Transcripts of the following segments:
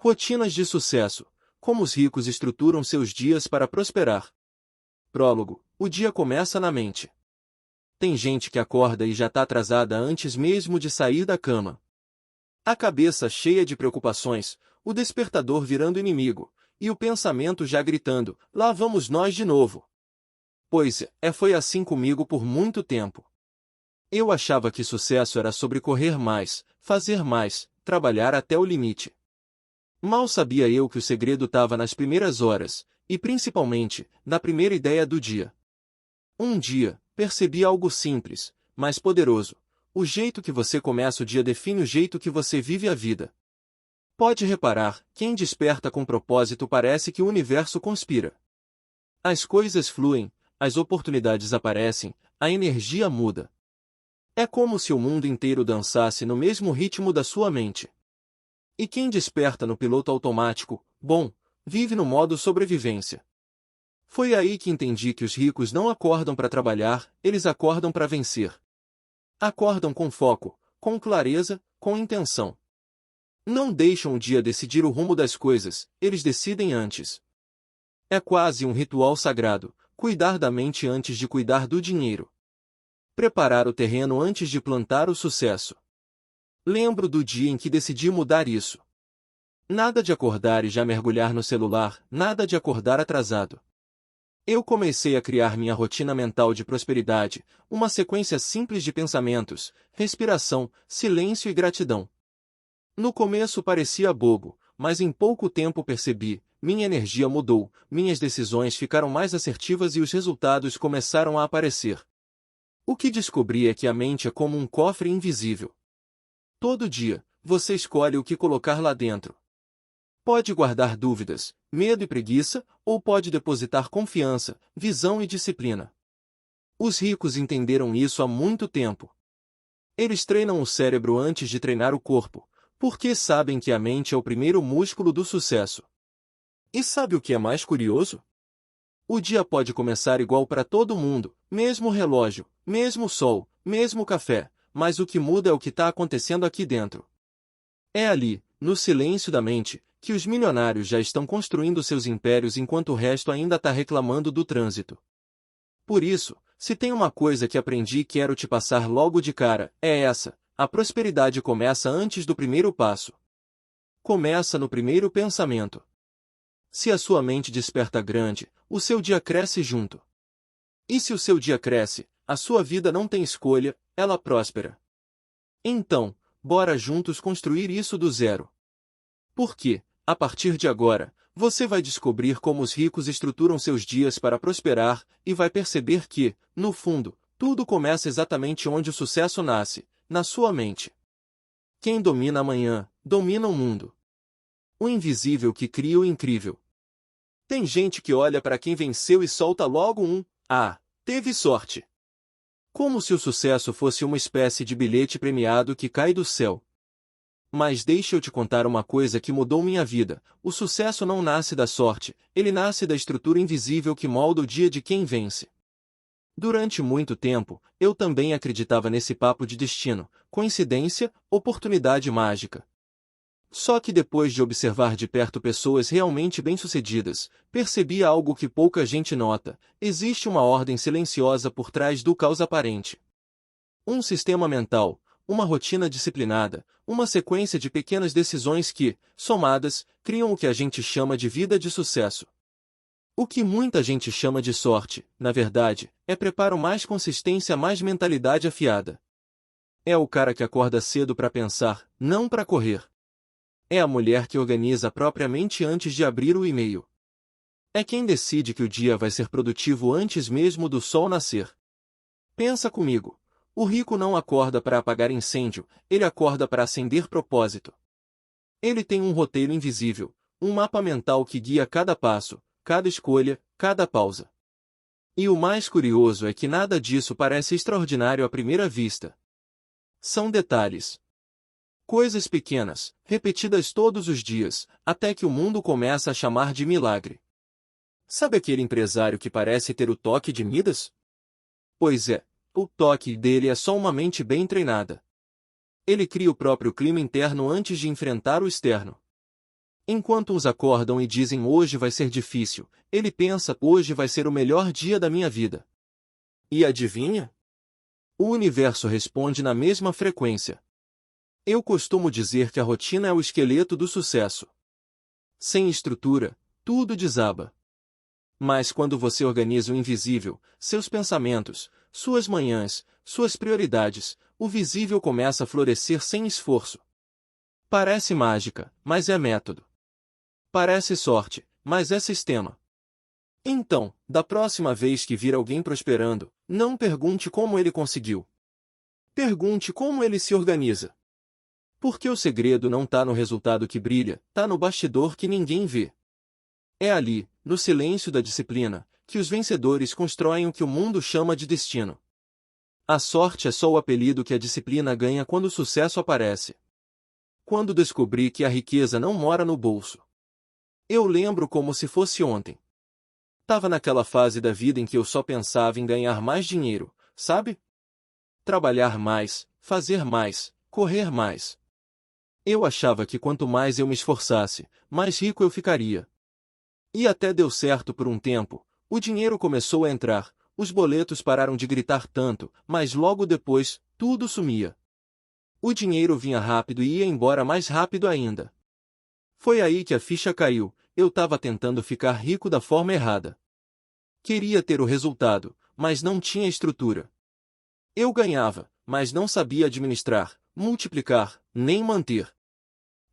Rotinas de sucesso. Como os ricos estruturam seus dias para prosperar. Prólogo. O dia começa na mente. Tem gente que acorda e já está atrasada antes mesmo de sair da cama. A cabeça cheia de preocupações, o despertador virando inimigo, e o pensamento já gritando, lá vamos nós de novo. Pois foi assim comigo por muito tempo. Eu achava que sucesso era sobre correr mais, fazer mais, trabalhar até o limite. Mal sabia eu que o segredo estava nas primeiras horas, e principalmente, na primeira ideia do dia. Um dia, percebi algo simples, mas poderoso. O jeito que você começa o dia define o jeito que você vive a vida. Pode reparar, quem desperta com propósito parece que o universo conspira. As coisas fluem, as oportunidades aparecem, a energia muda. É como se o mundo inteiro dançasse no mesmo ritmo da sua mente. E quem desperta no piloto automático, bom, vive no modo sobrevivência. Foi aí que entendi que os ricos não acordam para trabalhar, eles acordam para vencer. Acordam com foco, com clareza, com intenção. Não deixam o dia decidir o rumo das coisas, eles decidem antes. É quase um ritual sagrado, cuidar da mente antes de cuidar do dinheiro. Preparar o terreno antes de plantar o sucesso. Lembro do dia em que decidi mudar isso. Nada de acordar e já mergulhar no celular, nada de acordar atrasado. Eu comecei a criar minha rotina mental de prosperidade, uma sequência simples de pensamentos, respiração, silêncio e gratidão. No começo parecia bobo, mas em pouco tempo percebi, minha energia mudou, minhas decisões ficaram mais assertivas e os resultados começaram a aparecer. O que descobri é que a mente é como um cofre invisível. Todo dia, você escolhe o que colocar lá dentro. Pode guardar dúvidas, medo e preguiça, ou pode depositar confiança, visão e disciplina. Os ricos entenderam isso há muito tempo. Eles treinam o cérebro antes de treinar o corpo, porque sabem que a mente é o primeiro músculo do sucesso. E sabe o que é mais curioso? O dia pode começar igual para todo mundo, mesmo relógio, mesmo sol, mesmo café, mas o que muda é o que está acontecendo aqui dentro. É ali, no silêncio da mente, que os milionários já estão construindo seus impérios enquanto o resto ainda está reclamando do trânsito. Por isso, se tem uma coisa que aprendi e quero te passar logo de cara, é essa: a prosperidade começa antes do primeiro passo. Começa no primeiro pensamento. Se a sua mente desperta grande, o seu dia cresce junto. E se o seu dia cresce, a sua vida não tem escolha, ela próspera. Então, bora juntos construir isso do zero. Porque, a partir de agora, você vai descobrir como os ricos estruturam seus dias para prosperar e vai perceber que, no fundo, tudo começa exatamente onde o sucesso nasce, na sua mente. Quem domina amanhã, domina o mundo. O invisível que cria o incrível. Tem gente que olha para quem venceu e solta logo teve sorte. Como se o sucesso fosse uma espécie de bilhete premiado que cai do céu. Mas deixa eu te contar uma coisa que mudou minha vida: o sucesso não nasce da sorte, ele nasce da estrutura invisível que molda o dia de quem vence. Durante muito tempo, eu também acreditava nesse papo de destino, coincidência, oportunidade mágica. Só que depois de observar de perto pessoas realmente bem-sucedidas, percebi algo que pouca gente nota: existe uma ordem silenciosa por trás do caos aparente. Um sistema mental, uma rotina disciplinada, uma sequência de pequenas decisões que, somadas, criam o que a gente chama de vida de sucesso. O que muita gente chama de sorte, na verdade, é preparo, mais consistência, mais mentalidade afiada. É o cara que acorda cedo para pensar, não para correr. É a mulher que organiza propriamente antes de abrir o e-mail. É quem decide que o dia vai ser produtivo antes mesmo do sol nascer. Pensa comigo. O rico não acorda para apagar incêndio, ele acorda para acender propósito. Ele tem um roteiro invisível, um mapa mental que guia cada passo, cada escolha, cada pausa. E o mais curioso é que nada disso parece extraordinário à primeira vista. São detalhes. Coisas pequenas, repetidas todos os dias, até que o mundo começa a chamar de milagre. Sabe aquele empresário que parece ter o toque de Midas? Pois é, o toque dele é só uma mente bem treinada. Ele cria o próprio clima interno antes de enfrentar o externo. Enquanto uns acordam e dizem hoje vai ser difícil, ele pensa hoje vai ser o melhor dia da minha vida. E adivinha? O universo responde na mesma frequência. Eu costumo dizer que a rotina é o esqueleto do sucesso. Sem estrutura, tudo desaba. Mas quando você organiza o invisível, seus pensamentos, suas manhãs, suas prioridades, o visível começa a florescer sem esforço. Parece mágica, mas é método. Parece sorte, mas é sistema. Então, da próxima vez que vir alguém prosperando, não pergunte como ele conseguiu. Pergunte como ele se organiza. Porque o segredo não está no resultado que brilha, está no bastidor que ninguém vê. É ali, no silêncio da disciplina, que os vencedores constroem o que o mundo chama de destino. A sorte é só o apelido que a disciplina ganha quando o sucesso aparece. Quando descobri que a riqueza não mora no bolso. Eu lembro como se fosse ontem. Tava naquela fase da vida em que eu só pensava em ganhar mais dinheiro, sabe? Trabalhar mais, fazer mais, correr mais. Eu achava que quanto mais eu me esforçasse, mais rico eu ficaria. E até deu certo por um tempo, o dinheiro começou a entrar, os boletos pararam de gritar tanto, mas logo depois, tudo sumia. O dinheiro vinha rápido e ia embora mais rápido ainda. Foi aí que a ficha caiu, eu estava tentando ficar rico da forma errada. Queria ter o resultado, mas não tinha estrutura. Eu ganhava, mas não sabia administrar, multiplicar, nem manter.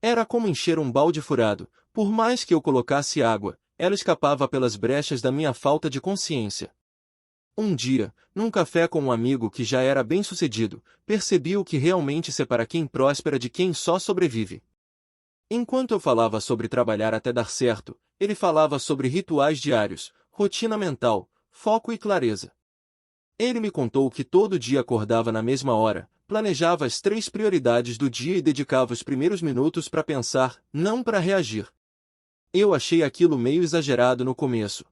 Era como encher um balde furado, por mais que eu colocasse água, ela escapava pelas brechas da minha falta de consciência. Um dia, num café com um amigo que já era bem-sucedido, percebi o que realmente separa quem próspera de quem só sobrevive. Enquanto eu falava sobre trabalhar até dar certo, ele falava sobre rituais diários, rotina mental, foco e clareza. Ele me contou que todo dia acordava na mesma hora, planejava as 3 prioridades do dia e dedicava os primeiros minutos para pensar, não para reagir. Eu achei aquilo meio exagerado no começo.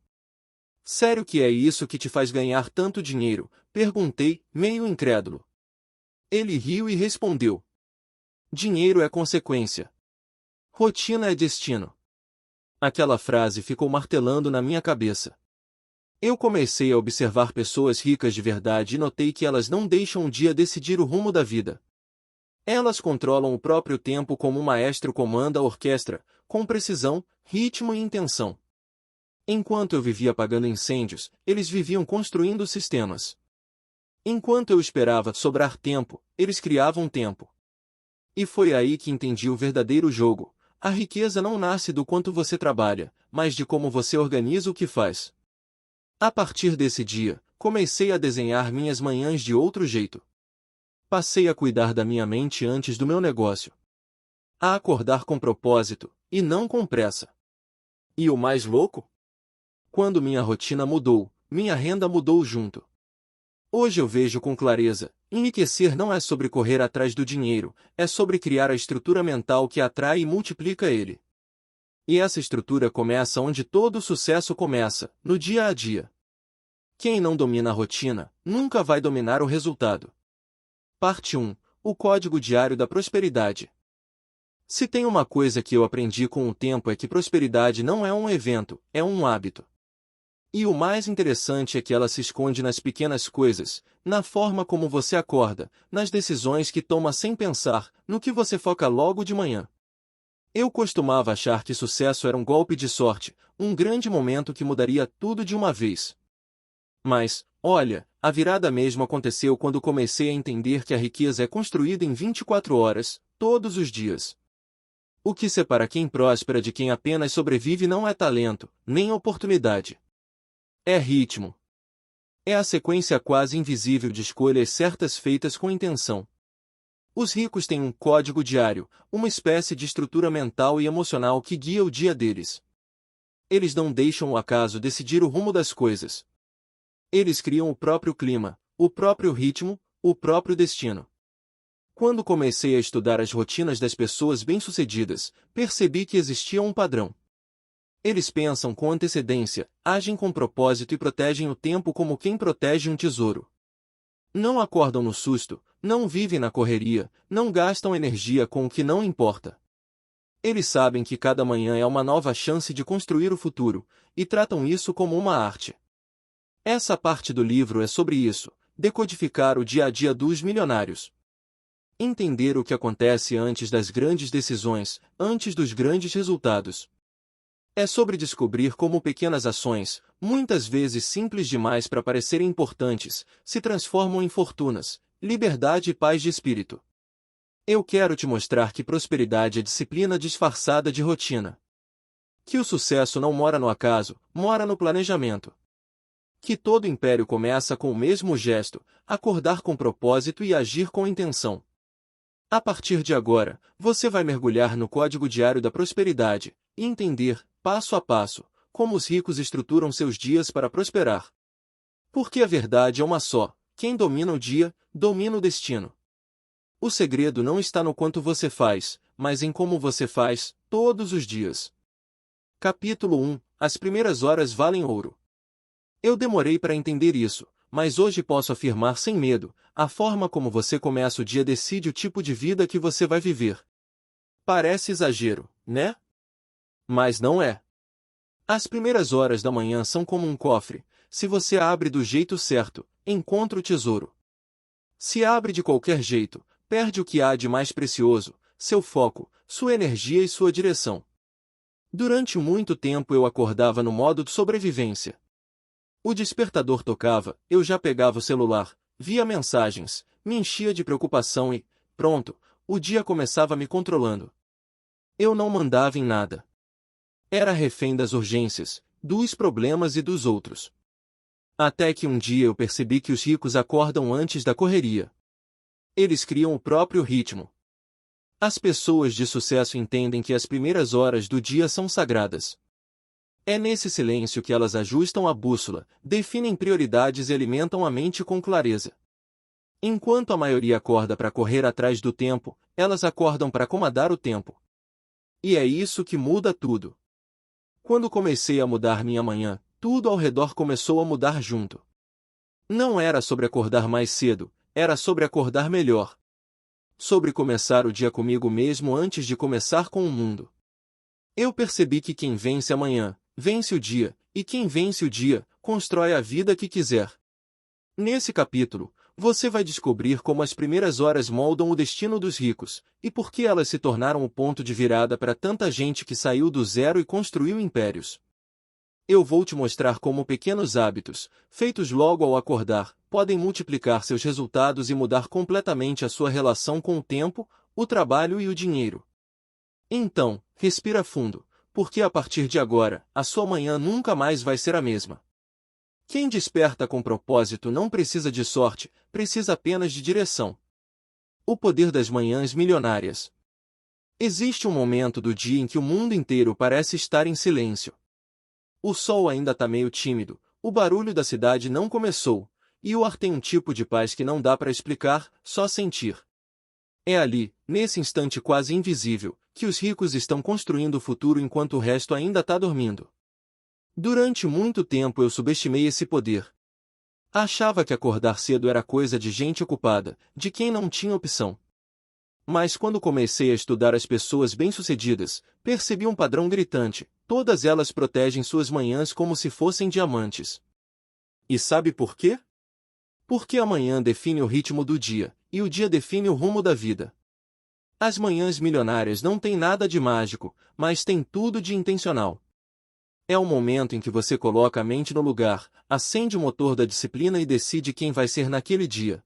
Sério que é isso que te faz ganhar tanto dinheiro? Perguntei, meio incrédulo. Ele riu e respondeu. Dinheiro é consequência. Rotina é destino. Aquela frase ficou martelando na minha cabeça. Eu comecei a observar pessoas ricas de verdade e notei que elas não deixam o dia decidir o rumo da vida. Elas controlam o próprio tempo como um maestro comanda a orquestra, com precisão, ritmo e intenção. Enquanto eu vivia apagando incêndios, eles viviam construindo sistemas. Enquanto eu esperava sobrar tempo, eles criavam tempo. E foi aí que entendi o verdadeiro jogo. A riqueza não nasce do quanto você trabalha, mas de como você organiza o que faz. A partir desse dia, comecei a desenhar minhas manhãs de outro jeito. Passei a cuidar da minha mente antes do meu negócio. A acordar com propósito, e não com pressa. E o mais louco? Quando minha rotina mudou, minha renda mudou junto. Hoje eu vejo com clareza, enriquecer não é sobre correr atrás do dinheiro, é sobre criar a estrutura mental que atrai e multiplica ele. E essa estrutura começa onde todo sucesso começa, no dia a dia. Quem não domina a rotina, nunca vai dominar o resultado. Parte 1. O Código Diário da Prosperidade. Se tem uma coisa que eu aprendi com o tempo é que prosperidade não é um evento, é um hábito. E o mais interessante é que ela se esconde nas pequenas coisas, na forma como você acorda, nas decisões que toma sem pensar, no que você foca logo de manhã. Eu costumava achar que sucesso era um golpe de sorte, um grande momento que mudaria tudo de uma vez. Mas, olha, a virada mesmo aconteceu quando comecei a entender que a riqueza é construída em 24 horas, todos os dias. O que separa quem próspera de quem apenas sobrevive não é talento, nem oportunidade. É ritmo. É a sequência quase invisível de escolhas certas feitas com intenção. Os ricos têm um código diário, uma espécie de estrutura mental e emocional que guia o dia deles. Eles não deixam o acaso decidir o rumo das coisas. Eles criam o próprio clima, o próprio ritmo, o próprio destino. Quando comecei a estudar as rotinas das pessoas bem-sucedidas, percebi que existia um padrão. Eles pensam com antecedência, agem com propósito e protegem o tempo como quem protege um tesouro. Não acordam no susto, não vivem na correria, não gastam energia com o que não importa. Eles sabem que cada manhã é uma nova chance de construir o futuro, e tratam isso como uma arte. Essa parte do livro é sobre isso, decodificar o dia a dia dos milionários. Entender o que acontece antes das grandes decisões, antes dos grandes resultados. É sobre descobrir como pequenas ações, muitas vezes simples demais para parecerem importantes, se transformam em fortunas, liberdade e paz de espírito. Eu quero te mostrar que prosperidade é disciplina disfarçada de rotina. Que o sucesso não mora no acaso, mora no planejamento. Que todo império começa com o mesmo gesto, acordar com propósito e agir com intenção. A partir de agora, você vai mergulhar no código diário da prosperidade e entender, passo a passo, como os ricos estruturam seus dias para prosperar. Porque a verdade é uma só: quem domina o dia, domina o destino. O segredo não está no quanto você faz, mas em como você faz, todos os dias. Capítulo 1: As primeiras horas valem ouro. Eu demorei para entender isso, mas hoje posso afirmar sem medo: a forma como você começa o dia decide o tipo de vida que você vai viver. Parece exagero, né? Mas não é. As primeiras horas da manhã são como um cofre: se você abre do jeito certo, encontra o tesouro. Se abre de qualquer jeito, perde o que há de mais precioso: seu foco, sua energia e sua direção. Durante muito tempo eu acordava no modo de sobrevivência. O despertador tocava, eu já pegava o celular, via mensagens, me enchia de preocupação e, pronto, o dia começava me controlando. Eu não mandava em nada. Era refém das urgências, dos problemas e dos outros. Até que um dia eu percebi que os ricos acordam antes da correria. Eles criam o próprio ritmo. As pessoas de sucesso entendem que as primeiras horas do dia são sagradas. É nesse silêncio que elas ajustam a bússola, definem prioridades e alimentam a mente com clareza. Enquanto a maioria acorda para correr atrás do tempo, elas acordam para acomodar o tempo. E é isso que muda tudo. Quando comecei a mudar minha manhã, tudo ao redor começou a mudar junto. Não era sobre acordar mais cedo, era sobre acordar melhor. Sobre começar o dia comigo mesmo antes de começar com o mundo. Eu percebi que quem vence amanhã, vence o dia, e quem vence o dia, constrói a vida que quiser. Nesse capítulo, você vai descobrir como as primeiras horas moldam o destino dos ricos, e por que elas se tornaram o ponto de virada para tanta gente que saiu do zero e construiu impérios. Eu vou te mostrar como pequenos hábitos, feitos logo ao acordar, podem multiplicar seus resultados e mudar completamente a sua relação com o tempo, o trabalho e o dinheiro. Então, respira fundo, porque a partir de agora, a sua manhã nunca mais vai ser a mesma. Quem desperta com propósito não precisa de sorte, precisa apenas de direção. O poder das manhãs milionárias. Existe um momento do dia em que o mundo inteiro parece estar em silêncio. O sol ainda está meio tímido, o barulho da cidade não começou, e o ar tem um tipo de paz que não dá para explicar, só sentir. É ali, nesse instante quase invisível, que os ricos estão construindo o futuro enquanto o resto ainda está dormindo. Durante muito tempo eu subestimei esse poder. Achava que acordar cedo era coisa de gente ocupada, de quem não tinha opção. Mas quando comecei a estudar as pessoas bem-sucedidas, percebi um padrão gritante: todas elas protegem suas manhãs como se fossem diamantes. E sabe por quê? Porque a manhã define o ritmo do dia, e o dia define o rumo da vida. As manhãs milionárias não têm nada de mágico, mas têm tudo de intencional. É o momento em que você coloca a mente no lugar, acende o motor da disciplina e decide quem vai ser naquele dia.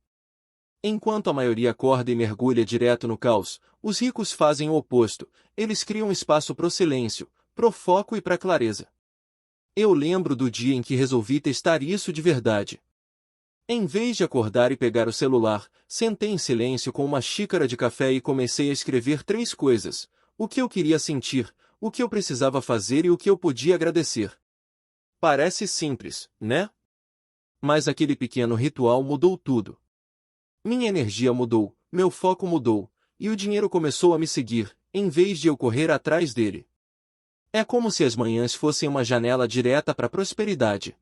Enquanto a maioria acorda e mergulha direto no caos, os ricos fazem o oposto: eles criam espaço pro silêncio, pro foco e pra clareza. Eu lembro do dia em que resolvi testar isso de verdade. Em vez de acordar e pegar o celular, sentei em silêncio com uma xícara de café e comecei a escrever 3 coisas: o que eu queria sentir, o que eu precisava fazer e o que eu podia agradecer. Parece simples, né? Mas aquele pequeno ritual mudou tudo. Minha energia mudou, meu foco mudou, e o dinheiro começou a me seguir, em vez de eu correr atrás dele. É como se as manhãs fossem uma janela direta para a prosperidade.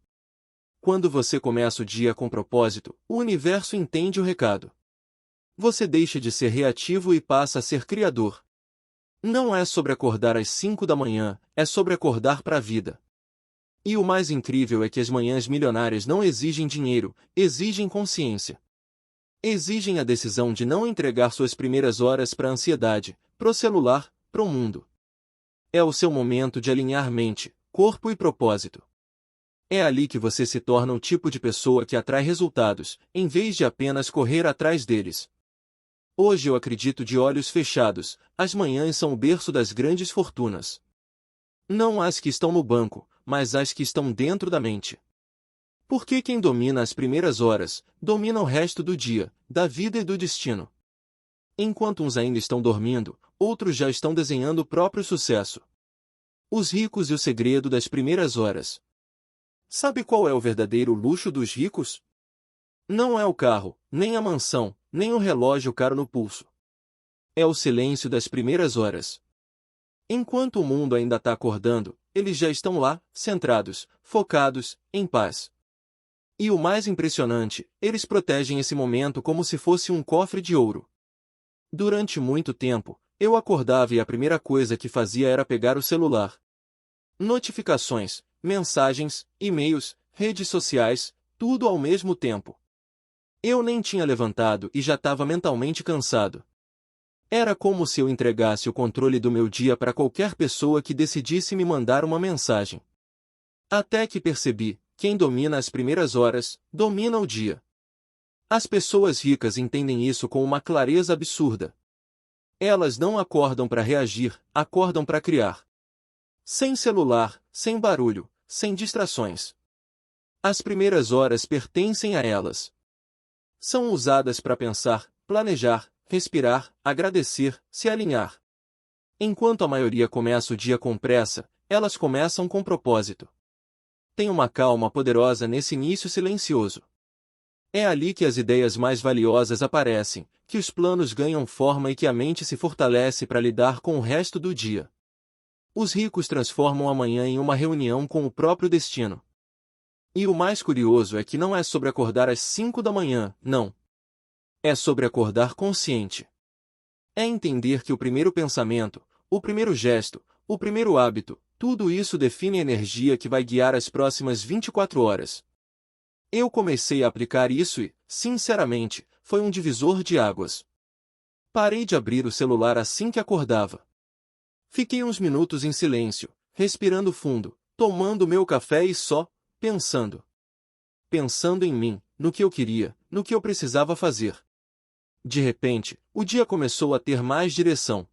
Quando você começa o dia com propósito, o universo entende o recado. Você deixa de ser reativo e passa a ser criador. Não é sobre acordar às 5 da manhã, é sobre acordar para a vida. E o mais incrível é que as manhãs milionárias não exigem dinheiro, exigem consciência. Exigem a decisão de não entregar suas primeiras horas para a ansiedade, para o celular, para o mundo. É o seu momento de alinhar mente, corpo e propósito. É ali que você se torna o tipo de pessoa que atrai resultados, em vez de apenas correr atrás deles. Hoje eu acredito de olhos fechados, as manhãs são o berço das grandes fortunas. Não as que estão no banco, mas as que estão dentro da mente. Porque quem domina as primeiras horas, domina o resto do dia, da vida e do destino. Enquanto uns ainda estão dormindo, outros já estão desenhando o próprio sucesso. Os ricos e o segredo das primeiras horas. Sabe qual é o verdadeiro luxo dos ricos? Não é o carro, nem a mansão, nem o relógio caro no pulso. É o silêncio das primeiras horas. Enquanto o mundo ainda está acordando, eles já estão lá, centrados, focados, em paz. E o mais impressionante, eles protegem esse momento como se fosse um cofre de ouro. Durante muito tempo, eu acordava e a primeira coisa que fazia era pegar o celular. Notificações, mensagens, e-mails, redes sociais, tudo ao mesmo tempo. Eu nem tinha levantado e já estava mentalmente cansado. Era como se eu entregasse o controle do meu dia para qualquer pessoa que decidisse me mandar uma mensagem. Até que percebi, quem domina as primeiras horas, domina o dia. As pessoas ricas entendem isso com uma clareza absurda. Elas não acordam para reagir, acordam para criar. Sem celular, sem barulho, sem distrações. As primeiras horas pertencem a elas. São usadas para pensar, planejar, respirar, agradecer, se alinhar. Enquanto a maioria começa o dia com pressa, elas começam com propósito. Tem uma calma poderosa nesse início silencioso. É ali que as ideias mais valiosas aparecem, que os planos ganham forma e que a mente se fortalece para lidar com o resto do dia. Os ricos transformam a manhã em uma reunião com o próprio destino. E o mais curioso é que não é sobre acordar às 5 da manhã, não. É sobre acordar consciente. É entender que o primeiro pensamento, o primeiro gesto, o primeiro hábito, tudo isso define a energia que vai guiar as próximas 24 horas. Eu comecei a aplicar isso e, sinceramente, foi um divisor de águas. Parei de abrir o celular assim que acordava. Fiquei uns minutos em silêncio, respirando fundo, tomando meu café e só, pensando. Pensando em mim, no que eu queria, no que eu precisava fazer. De repente, o dia começou a ter mais direção.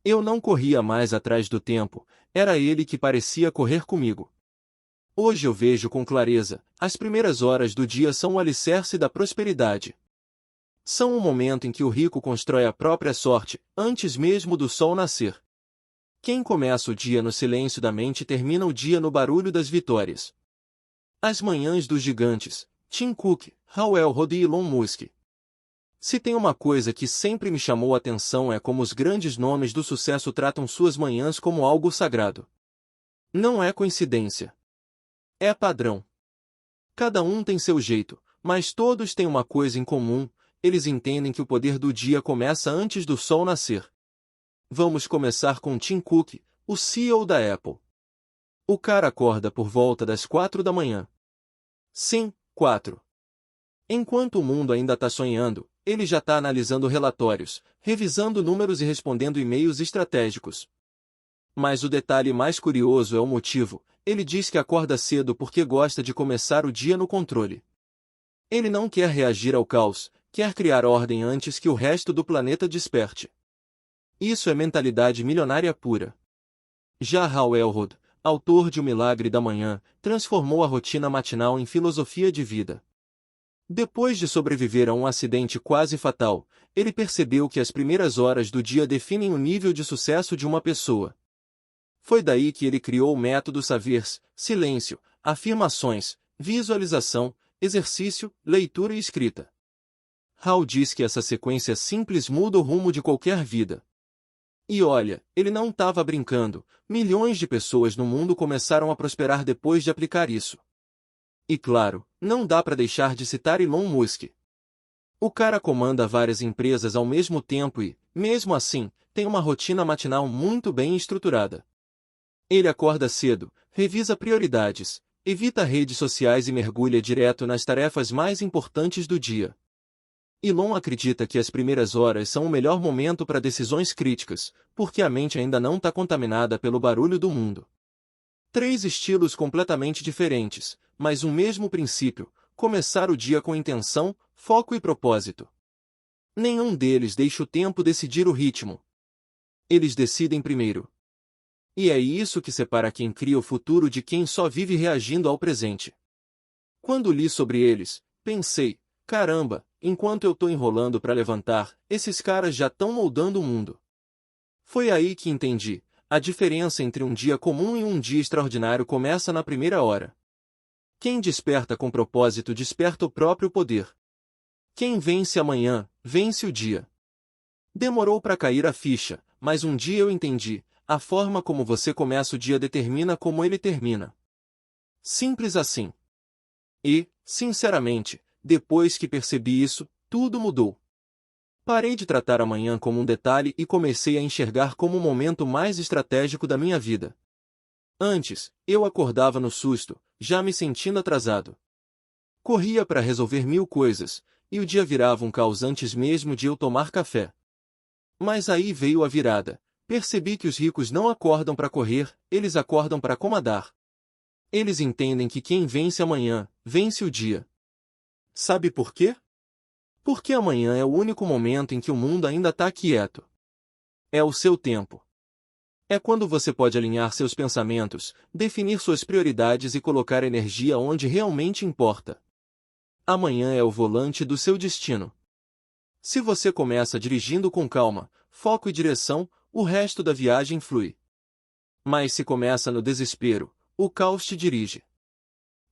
Eu não corria mais atrás do tempo, era ele que parecia correr comigo. Hoje eu vejo com clareza, as primeiras horas do dia são o alicerce da prosperidade. São o momento em que o rico constrói a própria sorte, antes mesmo do sol nascer. Quem começa o dia no silêncio da mente termina o dia no barulho das vitórias. As manhãs dos gigantes, Tim Cook, Hal Elrod e Elon Musk. Se tem uma coisa que sempre me chamou a atenção é como os grandes nomes do sucesso tratam suas manhãs como algo sagrado. Não é coincidência. É padrão. Cada um tem seu jeito, mas todos têm uma coisa em comum, eles entendem que o poder do dia começa antes do sol nascer. Vamos começar com Tim Cook, o CEO da Apple. O cara acorda por volta das 4 da manhã. Sim, 4. Enquanto o mundo ainda está sonhando, ele já está analisando relatórios, revisando números e respondendo e-mails estratégicos. Mas o detalhe mais curioso é o motivo. Ele diz que acorda cedo porque gosta de começar o dia no controle. Ele não quer reagir ao caos, quer criar ordem antes que o resto do planeta desperte. Isso é mentalidade milionária pura. Já Hal Elrod, autor de O Milagre da Manhã, transformou a rotina matinal em filosofia de vida. Depois de sobreviver a um acidente quase fatal, ele percebeu que as primeiras horas do dia definem o nível de sucesso de uma pessoa. Foi daí que ele criou o método Savirs, silêncio, afirmações, visualização, exercício, leitura e escrita. Hal diz que essa sequência simples muda o rumo de qualquer vida. E olha, ele não estava brincando, milhões de pessoas no mundo começaram a prosperar depois de aplicar isso. E claro, não dá para deixar de citar Elon Musk. O cara comanda várias empresas ao mesmo tempo e, mesmo assim, tem uma rotina matinal muito bem estruturada. Ele acorda cedo, revisa prioridades, evita redes sociais e mergulha direto nas tarefas mais importantes do dia. Elon acredita que as primeiras horas são o melhor momento para decisões críticas, porque a mente ainda não está contaminada pelo barulho do mundo. 3 estilos completamente diferentes, mas um mesmo princípio: começar o dia com intenção, foco e propósito. Nenhum deles deixa o tempo decidir o ritmo. Eles decidem primeiro. E é isso que separa quem cria o futuro de quem só vive reagindo ao presente. Quando li sobre eles, pensei, caramba, enquanto eu tô enrolando para levantar, esses caras já estão moldando o mundo. Foi aí que entendi, a diferença entre um dia comum e um dia extraordinário começa na primeira hora. Quem desperta com propósito desperta o próprio poder. Quem vence amanhã, vence o dia. Demorou para cair a ficha, mas um dia eu entendi, a forma como você começa o dia determina como ele termina. Simples assim. E, sinceramente, depois que percebi isso, tudo mudou. Parei de tratar amanhã como um detalhe e comecei a enxergar como o momento mais estratégico da minha vida. Antes, eu acordava no susto, já me sentindo atrasado. Corria para resolver 1000 coisas, e o dia virava um caos antes mesmo de eu tomar café. Mas aí veio a virada. Percebi que os ricos não acordam para correr, eles acordam para comandar. Eles entendem que quem vence amanhã, vence o dia. Sabe por quê? Porque amanhã é o único momento em que o mundo ainda está quieto. É o seu tempo. É quando você pode alinhar seus pensamentos, definir suas prioridades e colocar energia onde realmente importa. Amanhã é o volante do seu destino. Se você começa dirigindo com calma, foco e direção, o resto da viagem flui. Mas se começa no desespero, o caos te dirige.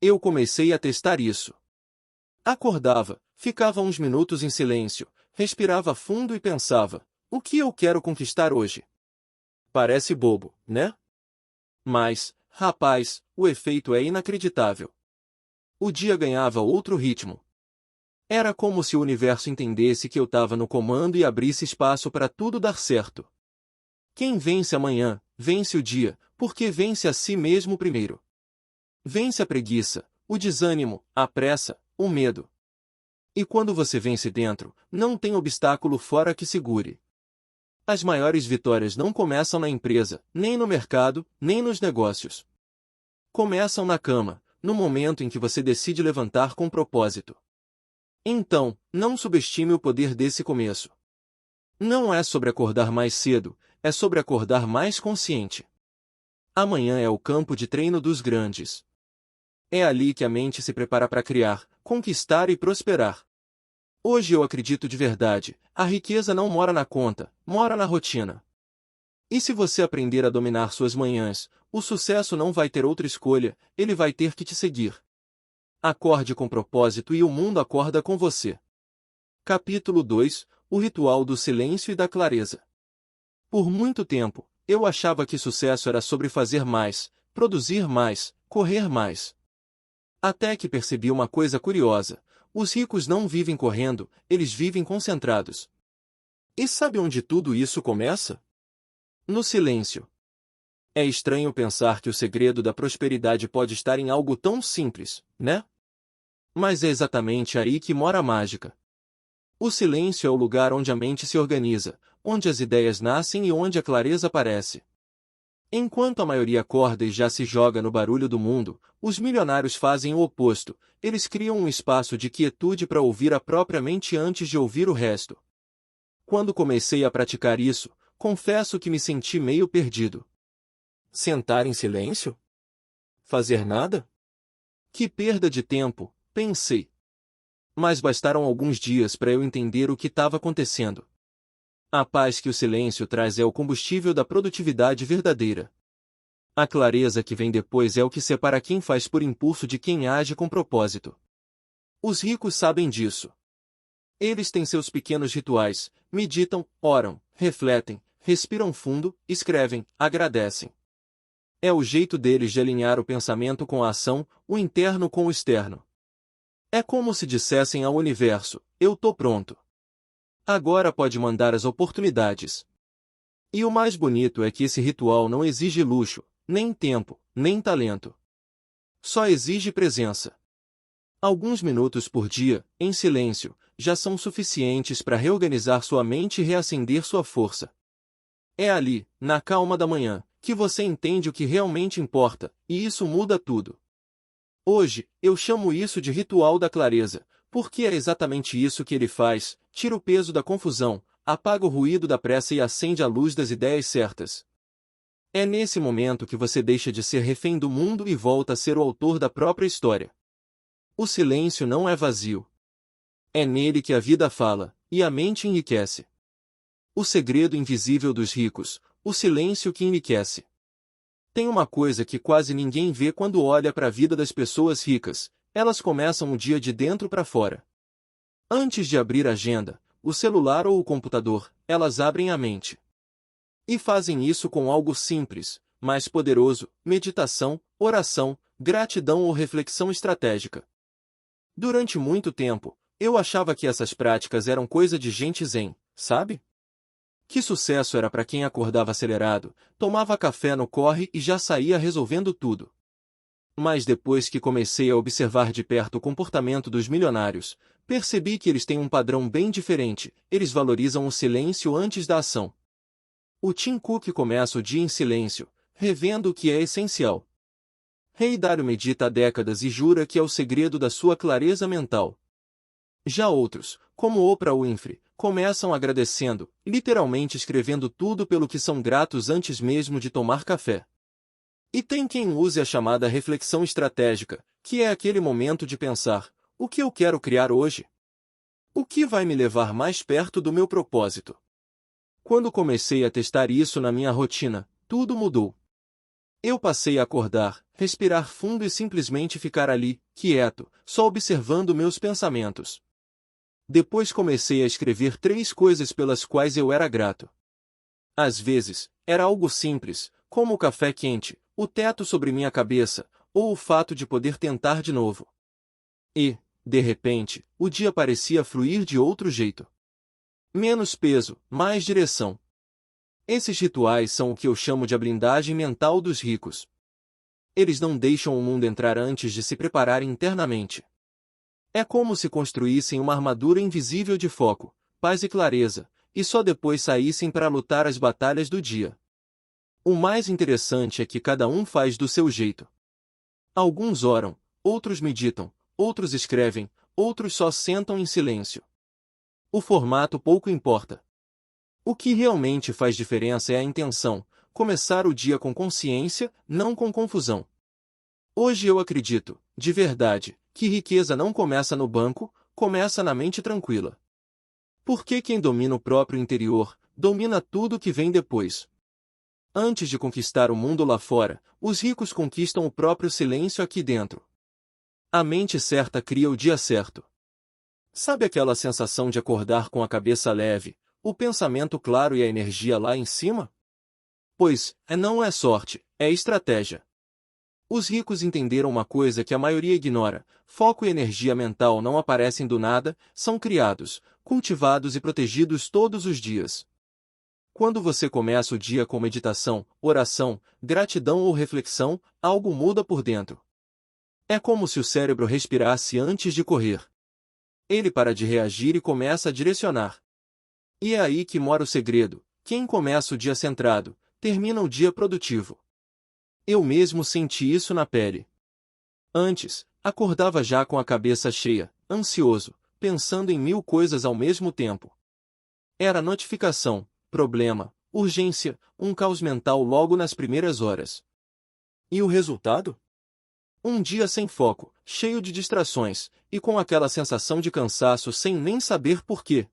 Eu comecei a testar isso. Acordava, ficava uns minutos em silêncio, respirava fundo e pensava: o que eu quero conquistar hoje? Parece bobo, né? Mas, rapaz, o efeito é inacreditável. O dia ganhava outro ritmo. Era como se o universo entendesse que eu estava no comando e abrisse espaço para tudo dar certo. Quem vence amanhã, vence o dia, porque vence a si mesmo primeiro. Vence a preguiça, o desânimo, a pressa, o medo. E quando você vence dentro, não tem obstáculo fora que segure. As maiores vitórias não começam na empresa, nem no mercado, nem nos negócios. Começam na cama, no momento em que você decide levantar com propósito. Então, não subestime o poder desse começo. Não é sobre acordar mais cedo, é sobre acordar mais consciente. Amanhã é o campo de treino dos grandes. É ali que a mente se prepara para criar, conquistar e prosperar. Hoje eu acredito de verdade, a riqueza não mora na conta, mora na rotina. E se você aprender a dominar suas manhãs, o sucesso não vai ter outra escolha, ele vai ter que te seguir. Acorde com propósito e o mundo acorda com você. Capítulo 2 – O ritual do silêncio e da clareza. Por muito tempo, eu achava que sucesso era sobre fazer mais, produzir mais, correr mais. Até que percebi uma coisa curiosa: os ricos não vivem correndo, eles vivem concentrados. E sabe onde tudo isso começa? No silêncio. É estranho pensar que o segredo da prosperidade pode estar em algo tão simples, né? Mas é exatamente aí que mora a mágica. O silêncio é o lugar onde a mente se organiza, onde as ideias nascem e onde a clareza aparece. Enquanto a maioria acorda e já se joga no barulho do mundo, os milionários fazem o oposto, eles criam um espaço de quietude para ouvir a própria mente antes de ouvir o resto. Quando comecei a praticar isso, confesso que me senti meio perdido. Sentar em silêncio? Fazer nada? Que perda de tempo, pensei. Mas bastaram alguns dias para eu entender o que estava acontecendo. A paz que o silêncio traz é o combustível da produtividade verdadeira. A clareza que vem depois é o que separa quem faz por impulso de quem age com propósito. Os ricos sabem disso. Eles têm seus pequenos rituais, meditam, oram, refletem, respiram fundo, escrevem, agradecem. É o jeito deles de alinhar o pensamento com a ação, o interno com o externo. É como se dissessem ao universo: eu tô pronto. Agora pode mandar as oportunidades. E o mais bonito é que esse ritual não exige luxo, nem tempo, nem talento. Só exige presença. Alguns minutos por dia, em silêncio, já são suficientes para reorganizar sua mente e reacender sua força. É ali, na calma da manhã, que você entende o que realmente importa, e isso muda tudo. Hoje, eu chamo isso de ritual da clareza, porque é exatamente isso que ele faz: tira o peso da confusão, apaga o ruído da pressa e acende a luz das ideias certas. É nesse momento que você deixa de ser refém do mundo e volta a ser o autor da própria história. O silêncio não é vazio. É nele que a vida fala, e a mente enriquece. O segredo invisível dos ricos, o silêncio que enriquece. Tem uma coisa que quase ninguém vê quando olha para a vida das pessoas ricas: elas começam o dia de dentro para fora. Antes de abrir a agenda, o celular ou o computador, elas abrem a mente. E fazem isso com algo simples, mas poderoso: meditação, oração, gratidão ou reflexão estratégica. Durante muito tempo, eu achava que essas práticas eram coisa de gente zen, sabe? Que sucesso era para quem acordava acelerado, tomava café no corre e já saía resolvendo tudo. Mas depois que comecei a observar de perto o comportamento dos milionários, percebi que eles têm um padrão bem diferente: eles valorizam o silêncio antes da ação. O Tim Cook começa o dia em silêncio, revendo o que é essencial. Rei Dário medita há décadas e jura que é o segredo da sua clareza mental. Já outros, como Oprah Winfrey, começam agradecendo, literalmente escrevendo tudo pelo que são gratos antes mesmo de tomar café. E tem quem use a chamada reflexão estratégica, que é aquele momento de pensar: o que eu quero criar hoje? O que vai me levar mais perto do meu propósito? Quando comecei a testar isso na minha rotina, tudo mudou. Eu passei a acordar, respirar fundo e simplesmente ficar ali, quieto, só observando meus pensamentos. Depois comecei a escrever 3 coisas pelas quais eu era grato. Às vezes, era algo simples, como o café quente, o teto sobre minha cabeça, ou o fato de poder tentar de novo. E, de repente, o dia parecia fluir de outro jeito. Menos peso, mais direção. Esses rituais são o que eu chamo de a blindagem mental dos ricos. Eles não deixam o mundo entrar antes de se preparar internamente. É como se construíssem uma armadura invisível de foco, paz e clareza, e só depois saíssem para lutar as batalhas do dia. O mais interessante é que cada um faz do seu jeito. Alguns oram, outros meditam, outros escrevem, outros só sentam em silêncio. O formato pouco importa. O que realmente faz diferença é a intenção: começar o dia com consciência, não com confusão. Hoje eu acredito, de verdade, que riqueza não começa no banco, começa na mente tranquila. Porque quem domina o próprio interior, domina tudo que vem depois. Antes de conquistar o mundo lá fora, os ricos conquistam o próprio silêncio aqui dentro. A mente certa cria o dia certo. Sabe aquela sensação de acordar com a cabeça leve, o pensamento claro e a energia lá em cima? Pois, não é sorte, é estratégia. Os ricos entenderam uma coisa que a maioria ignora: foco e energia mental não aparecem do nada, são criados, cultivados e protegidos todos os dias. Quando você começa o dia com meditação, oração, gratidão ou reflexão, algo muda por dentro. É como se o cérebro respirasse antes de correr. Ele para de reagir e começa a direcionar. E é aí que mora o segredo: quem começa o dia centrado, termina o dia produtivo. Eu mesmo senti isso na pele. Antes, acordava já com a cabeça cheia, ansioso, pensando em 1000 coisas ao mesmo tempo. Era notificação, problema, urgência, um caos mental logo nas primeiras horas. E o resultado? Um dia sem foco, cheio de distrações, e com aquela sensação de cansaço sem nem saber por quê.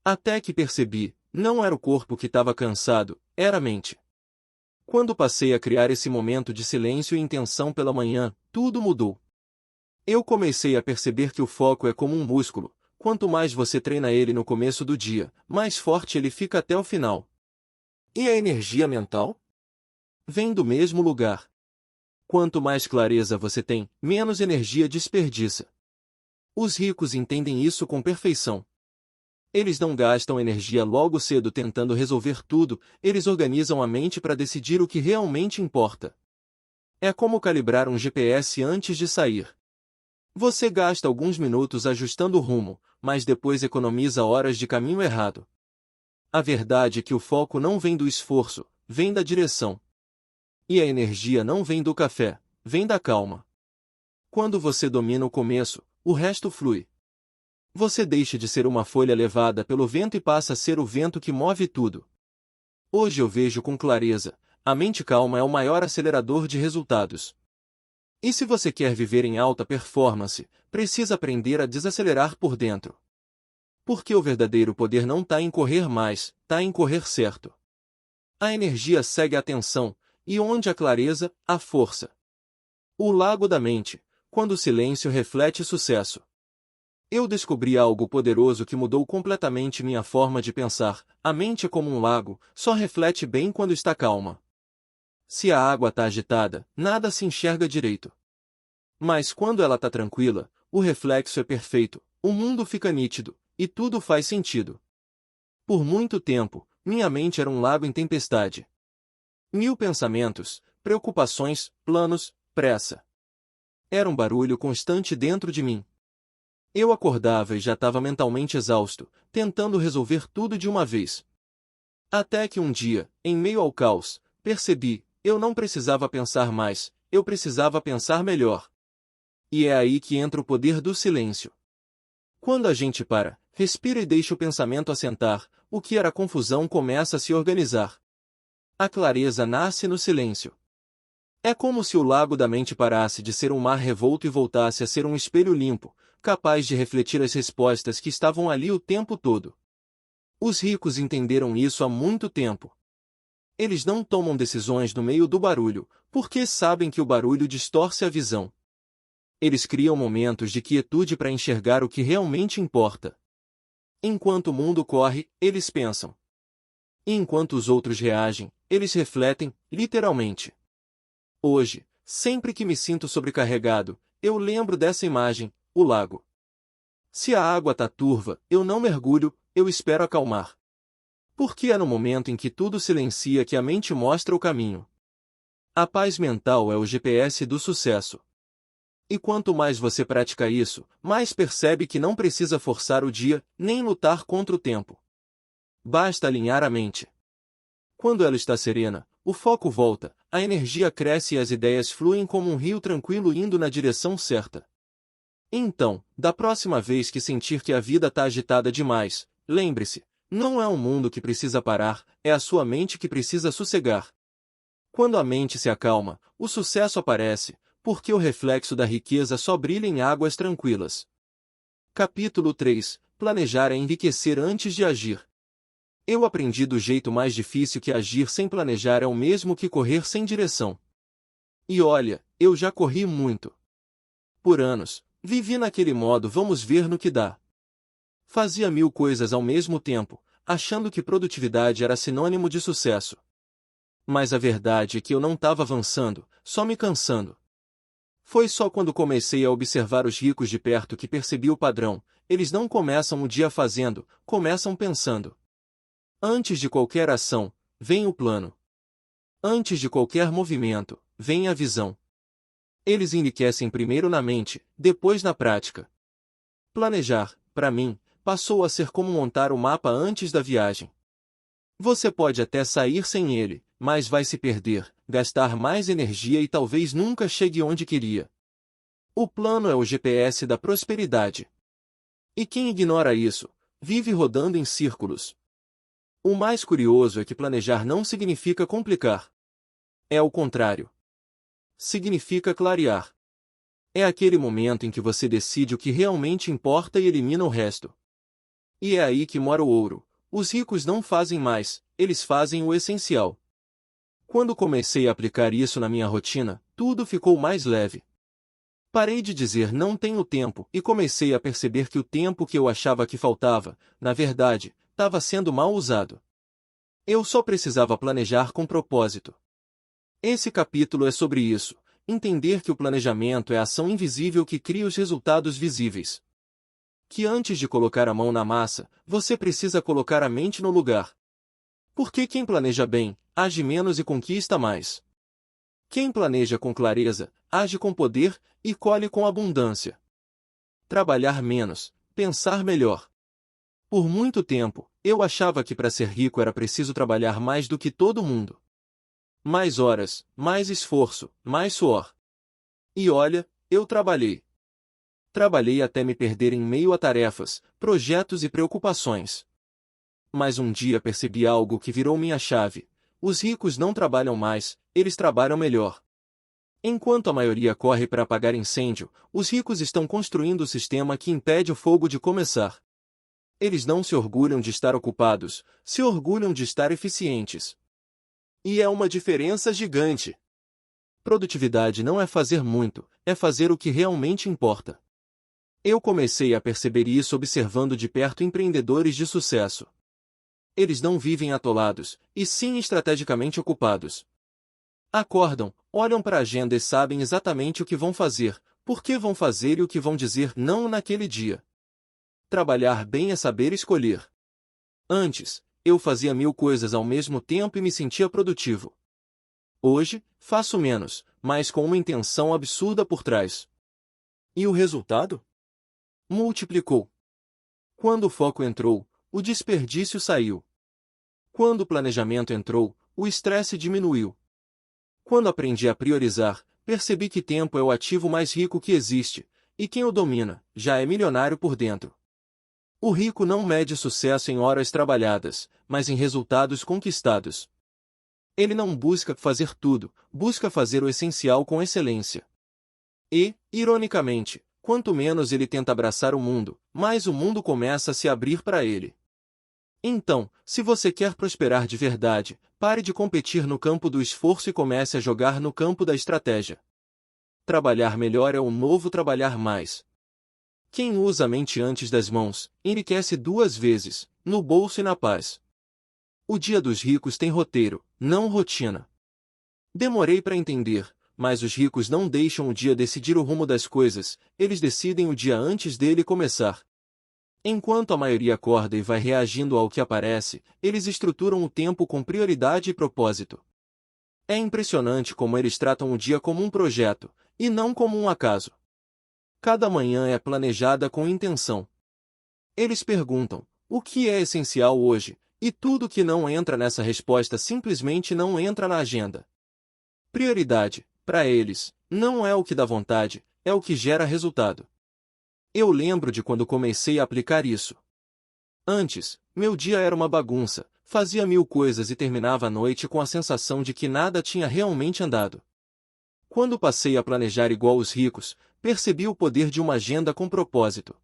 Até que percebi, não era o corpo que estava cansado, era a mente. Quando passei a criar esse momento de silêncio e intenção pela manhã, tudo mudou. Eu comecei a perceber que o foco é como um músculo: quanto mais você treina ele no começo do dia, mais forte ele fica até o final. E a energia mental? Vem do mesmo lugar. Quanto mais clareza você tem, menos energia desperdiça. Os ricos entendem isso com perfeição. Eles não gastam energia logo cedo tentando resolver tudo, eles organizam a mente para decidir o que realmente importa. É como calibrar um GPS antes de sair. Você gasta alguns minutos ajustando o rumo, mas depois economiza horas de caminho errado. A verdade é que o foco não vem do esforço, vem da direção. E a energia não vem do café, vem da calma. Quando você domina o começo, o resto flui. Você deixa de ser uma folha levada pelo vento e passa a ser o vento que move tudo. Hoje eu vejo com clareza, a mente calma é o maior acelerador de resultados. E se você quer viver em alta performance, precisa aprender a desacelerar por dentro. Porque o verdadeiro poder não está em correr mais, está em correr certo. A energia segue a atenção, e onde a clareza, a força. O lago da mente, quando o silêncio reflete sucesso. Eu descobri algo poderoso que mudou completamente minha forma de pensar. A mente é como um lago, só reflete bem quando está calma. Se a água está agitada, nada se enxerga direito. Mas quando ela está tranquila, o reflexo é perfeito, o mundo fica nítido, e tudo faz sentido. Por muito tempo, minha mente era um lago em tempestade. 1000 pensamentos, preocupações, planos, pressa. Era um barulho constante dentro de mim. Eu acordava e já estava mentalmente exausto, tentando resolver tudo de uma vez. Até que um dia, em meio ao caos, percebi, eu não precisava pensar mais, eu precisava pensar melhor. E é aí que entra o poder do silêncio. Quando a gente para, respira e deixa o pensamento assentar, o que era confusão começa a se organizar. A clareza nasce no silêncio. É como se o lago da mente parasse de ser um mar revolto e voltasse a ser um espelho limpo, capaz de refletir as respostas que estavam ali o tempo todo. Os ricos entenderam isso há muito tempo. Eles não tomam decisões no meio do barulho, porque sabem que o barulho distorce a visão. Eles criam momentos de quietude para enxergar o que realmente importa. Enquanto o mundo corre, eles pensam. E enquanto os outros reagem, eles refletem, literalmente. Hoje, sempre que me sinto sobrecarregado, eu lembro dessa imagem, o lago. Se a água está turva, eu não mergulho, eu espero acalmar. Porque é no momento em que tudo silencia que a mente mostra o caminho. A paz mental é o GPS do sucesso. E quanto mais você pratica isso, mais percebe que não precisa forçar o dia, nem lutar contra o tempo. Basta alinhar a mente. Quando ela está serena, o foco volta, a energia cresce e as ideias fluem como um rio tranquilo indo na direção certa. Então, da próxima vez que sentir que a vida está agitada demais, lembre-se, não é o mundo que precisa parar, é a sua mente que precisa sossegar. Quando a mente se acalma, o sucesso aparece, porque o reflexo da riqueza só brilha em águas tranquilas. Capítulo 3. Planejar é enriquecer antes de agir. Eu aprendi do jeito mais difícil que agir sem planejar é o mesmo que correr sem direção. E olha, eu já corri muito. Por anos, vivi naquele modo vamos ver no que dá. Fazia 1000 coisas ao mesmo tempo, achando que produtividade era sinônimo de sucesso. Mas a verdade é que eu não estava avançando, só me cansando. Foi só quando comecei a observar os ricos de perto que percebi o padrão. Eles não começam o dia fazendo, começam pensando. Antes de qualquer ação, vem o plano. Antes de qualquer movimento, vem a visão. Eles enriquecem primeiro na mente, depois na prática. Planejar, para mim, passou a ser como montar o mapa antes da viagem. Você pode até sair sem ele, mas vai se perder, gastar mais energia e talvez nunca chegue onde queria. O plano é o GPS da prosperidade. E quem ignora isso, vive rodando em círculos. O mais curioso é que planejar não significa complicar. É o contrário. Significa clarear. É aquele momento em que você decide o que realmente importa e elimina o resto. E é aí que mora o ouro. Os ricos não fazem mais, eles fazem o essencial. Quando comecei a aplicar isso na minha rotina, tudo ficou mais leve. Parei de dizer não tenho tempo e comecei a perceber que o tempo que eu achava que faltava, na verdade, estava sendo mal usado. Eu só precisava planejar com propósito. Esse capítulo é sobre isso, entender que o planejamento é a ação invisível que cria os resultados visíveis. que antes de colocar a mão na massa, você precisa colocar a mente no lugar. Porque quem planeja bem, age menos e conquista mais. Quem planeja com clareza, age com poder e colhe com abundância. Trabalhar menos, pensar melhor. Por muito tempo, eu achava que para ser rico era preciso trabalhar mais do que todo mundo. Mais horas, mais esforço, mais suor. E olha, eu trabalhei. Trabalhei até me perder em meio a tarefas, projetos e preocupações. Mas um dia percebi algo que virou minha chave. Os ricos não trabalham mais, eles trabalham melhor. Enquanto a maioria corre para apagar incêndio, os ricos estão construindo o sistema que impede o fogo de começar. Eles não se orgulham de estar ocupados, se orgulham de estar eficientes. E é uma diferença gigante. Produtividade não é fazer muito, é fazer o que realmente importa. Eu comecei a perceber isso observando de perto empreendedores de sucesso. Eles não vivem atolados, e sim estrategicamente ocupados. Acordam, olham para a agenda e sabem exatamente o que vão fazer, por que vão fazer e o que vão dizer não naquele dia. Trabalhar bem é saber escolher. Antes, eu fazia 1000 coisas ao mesmo tempo e me sentia produtivo. Hoje, faço menos, mas com uma intenção absurda por trás. E o resultado? Multiplicou. Quando o foco entrou, o desperdício saiu. Quando o planejamento entrou, o estresse diminuiu. Quando aprendi a priorizar, percebi que tempo é o ativo mais rico que existe, e quem o domina, já é milionário por dentro. O rico não mede sucesso em horas trabalhadas, mas em resultados conquistados. Ele não busca fazer tudo, busca fazer o essencial com excelência. E, ironicamente, quanto menos ele tenta abraçar o mundo, mais o mundo começa a se abrir para ele. Então, se você quer prosperar de verdade, pare de competir no campo do esforço e comece a jogar no campo da estratégia. Trabalhar melhor é o novo trabalhar mais. Quem usa a mente antes das mãos, enriquece 2 vezes, no bolso e na paz. O dia dos ricos tem roteiro, não rotina. Demorei para entender, mas os ricos não deixam o dia decidir o rumo das coisas, eles decidem o dia antes dele começar. Enquanto a maioria acorda e vai reagindo ao que aparece, eles estruturam o tempo com prioridade e propósito. É impressionante como eles tratam o dia como um projeto, e não como um acaso. Cada manhã é planejada com intenção. Eles perguntam, o que é essencial hoje, e tudo que não entra nessa resposta simplesmente não entra na agenda. Prioridade, para eles, não é o que dá vontade, é o que gera resultado. Eu lembro de quando comecei a aplicar isso. Antes, meu dia era uma bagunça, fazia 1000 coisas e terminava a noite com a sensação de que nada tinha realmente andado. Quando passei a planejar igual os ricos, percebi o poder de uma agenda com propósito.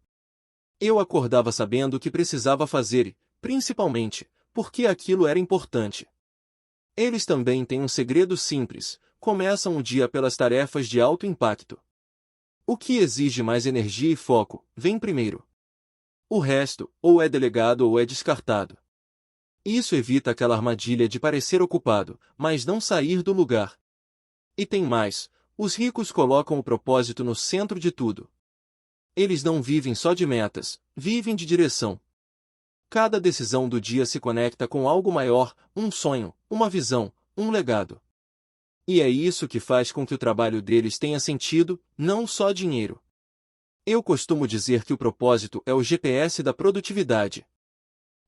Eu acordava sabendo o que precisava fazer e, principalmente, porque aquilo era importante. Eles também têm um segredo simples: começam o dia pelas tarefas de alto impacto. O que exige mais energia e foco, vem primeiro. O resto, ou é delegado ou é descartado. Isso evita aquela armadilha de parecer ocupado, mas não sair do lugar. E tem mais: os ricos colocam o propósito no centro de tudo. Eles não vivem só de metas, vivem de direção. Cada decisão do dia se conecta com algo maior, um sonho, uma visão, um legado. E é isso que faz com que o trabalho deles tenha sentido, não só dinheiro. Eu costumo dizer que o propósito é o GPS da produtividade.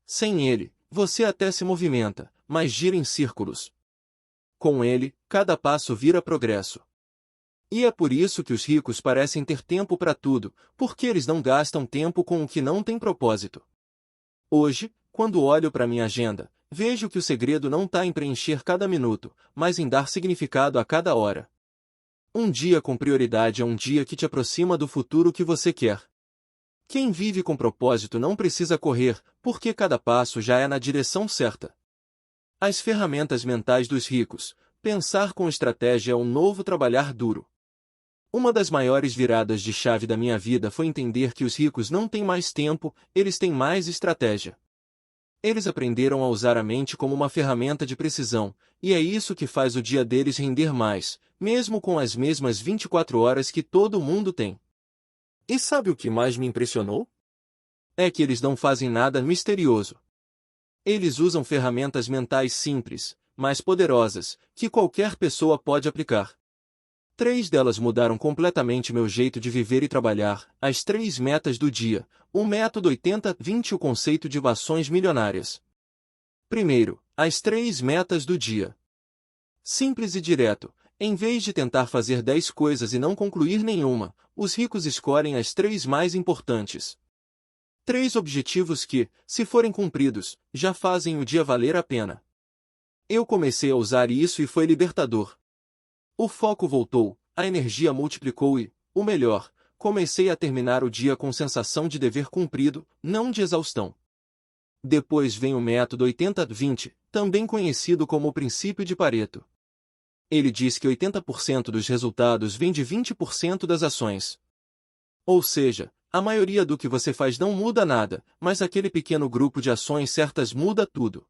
Sem ele, você até se movimenta, mas gira em círculos. Com ele, cada passo vira progresso. E é por isso que os ricos parecem ter tempo para tudo, porque eles não gastam tempo com o que não tem propósito. Hoje, quando olho para minha agenda, vejo que o segredo não está em preencher cada minuto, mas em dar significado a cada hora. Um dia com prioridade é um dia que te aproxima do futuro que você quer. Quem vive com propósito não precisa correr, porque cada passo já é na direção certa. As ferramentas mentais dos ricos. Pensar com estratégia é um novo trabalhar duro. Uma das maiores viradas de chave da minha vida foi entender que os ricos não têm mais tempo, eles têm mais estratégia. Eles aprenderam a usar a mente como uma ferramenta de precisão, e é isso que faz o dia deles render mais, mesmo com as mesmas 24 horas que todo mundo tem. E sabe o que mais me impressionou? É que eles não fazem nada misterioso. Eles usam ferramentas mentais simples, mas poderosas, que qualquer pessoa pode aplicar. 3 delas mudaram completamente meu jeito de viver e trabalhar: as 3 metas do dia, o método 80-20 e o conceito de ações milionárias. Primeiro, as 3 metas do dia. Simples e direto. Em vez de tentar fazer 10 coisas e não concluir nenhuma, os ricos escolhem as 3 mais importantes. 3 objetivos que, se forem cumpridos, já fazem o dia valer a pena. Eu comecei a usar isso e foi libertador. O foco voltou, a energia multiplicou e, o melhor, comecei a terminar o dia com sensação de dever cumprido, não de exaustão. Depois vem o método 80-20, também conhecido como o princípio de Pareto. Ele diz que 80% dos resultados vem de 20% das ações. Ou seja, a maioria do que você faz não muda nada, mas aquele pequeno grupo de ações certas muda tudo.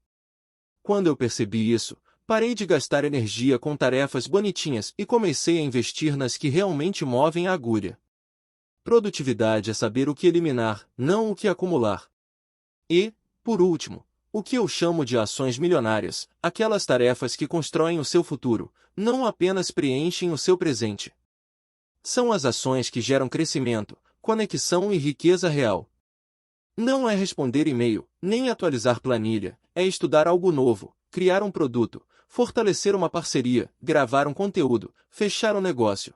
Quando eu percebi isso, parei de gastar energia com tarefas bonitinhas e comecei a investir nas que realmente movem a agulha. Produtividade é saber o que eliminar, não o que acumular. E, por último, o que eu chamo de ações milionárias, aquelas tarefas que constroem o seu futuro, não apenas preenchem o seu presente. São as ações que geram crescimento, conexão e riqueza real. Não é responder e-mail, nem atualizar planilha, é estudar algo novo, criar um produto, fortalecer uma parceria, gravar um conteúdo, fechar um negócio.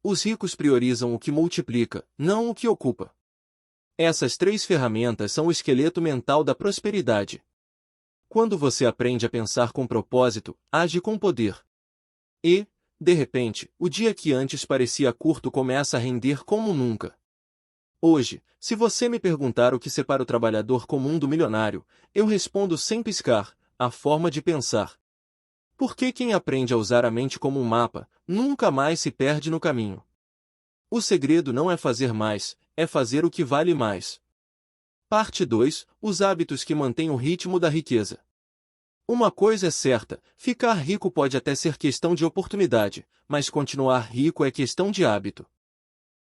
Os ricos priorizam o que multiplica, não o que ocupa. Essas 3 ferramentas são o esqueleto mental da prosperidade. Quando você aprende a pensar com propósito, age com poder. E, de repente, o dia que antes parecia curto começa a render como nunca. Hoje, se você me perguntar o que separa o trabalhador comum do milionário, eu respondo sem piscar: a forma de pensar. Porque quem aprende a usar a mente como um mapa, nunca mais se perde no caminho. O segredo não é fazer mais, é fazer o que vale mais. Parte 2. Os hábitos que mantêm o ritmo da riqueza. Uma coisa é certa, ficar rico pode até ser questão de oportunidade, mas continuar rico é questão de hábito.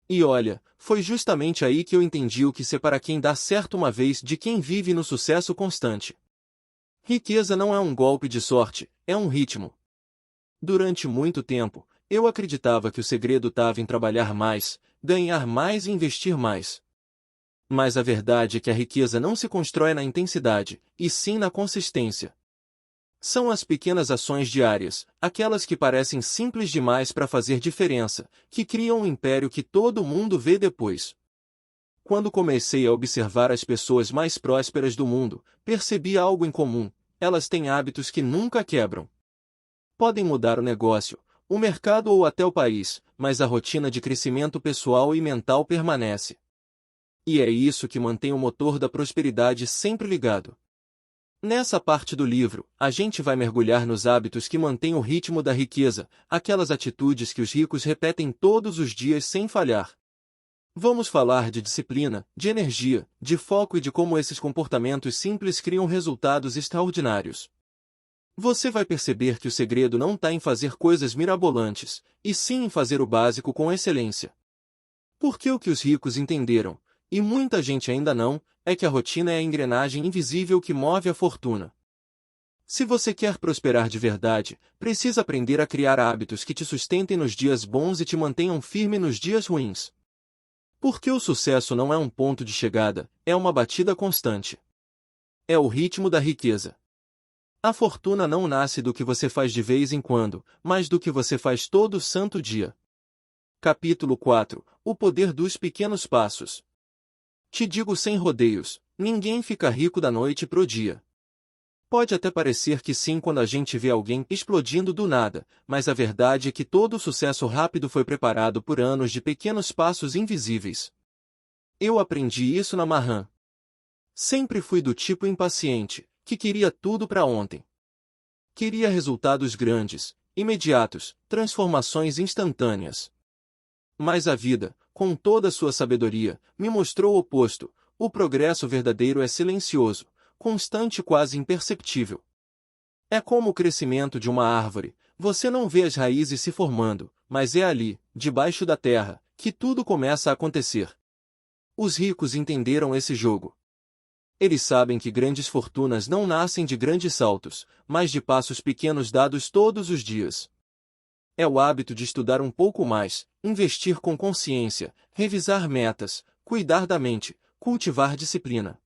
E olha, foi justamente aí que eu entendi o que separa quem dá certo uma vez de quem vive no sucesso constante. Riqueza não é um golpe de sorte, é um ritmo. Durante muito tempo, eu acreditava que o segredo estava em trabalhar mais, ganhar mais e investir mais. Mas a verdade é que a riqueza não se constrói na intensidade, e sim na consistência. São as pequenas ações diárias, aquelas que parecem simples demais para fazer diferença, que criam um império que todo mundo vê depois. Quando comecei a observar as pessoas mais prósperas do mundo, percebi algo em comum: elas têm hábitos que nunca quebram. Podem mudar o negócio, o mercado ou até o país, mas a rotina de crescimento pessoal e mental permanece. E é isso que mantém o motor da prosperidade sempre ligado. Nessa parte do livro, a gente vai mergulhar nos hábitos que mantêm o ritmo da riqueza, aquelas atitudes que os ricos repetem todos os dias sem falhar. Vamos falar de disciplina, de energia, de foco e de como esses comportamentos simples criam resultados extraordinários. Você vai perceber que o segredo não está em fazer coisas mirabolantes, e sim em fazer o básico com excelência. Porque o que os ricos entenderam, e muita gente ainda não, é que a rotina é a engrenagem invisível que move a fortuna. Se você quer prosperar de verdade, precisa aprender a criar hábitos que te sustentem nos dias bons e te mantenham firme nos dias ruins. Porque o sucesso não é um ponto de chegada, é uma batida constante. É o ritmo da riqueza. A fortuna não nasce do que você faz de vez em quando, mas do que você faz todo santo dia. Capítulo 4. O poder dos pequenos passos. Te digo sem rodeios, ninguém fica rico da noite pro dia. Pode até parecer que sim quando a gente vê alguém explodindo do nada, mas a verdade é que todo o sucesso rápido foi preparado por anos de pequenos passos invisíveis. Eu aprendi isso na Marran. Sempre fui do tipo impaciente, que queria tudo para ontem. Queria resultados grandes, imediatos, transformações instantâneas. Mas a vida, com toda a sua sabedoria, me mostrou o oposto: o progresso verdadeiro é silencioso, constante e quase imperceptível. É como o crescimento de uma árvore, você não vê as raízes se formando, mas é ali, debaixo da terra, que tudo começa a acontecer. Os ricos entenderam esse jogo. Eles sabem que grandes fortunas não nascem de grandes saltos, mas de passos pequenos dados todos os dias. É o hábito de estudar um pouco mais, investir com consciência, revisar metas, cuidar da mente, cultivar disciplina.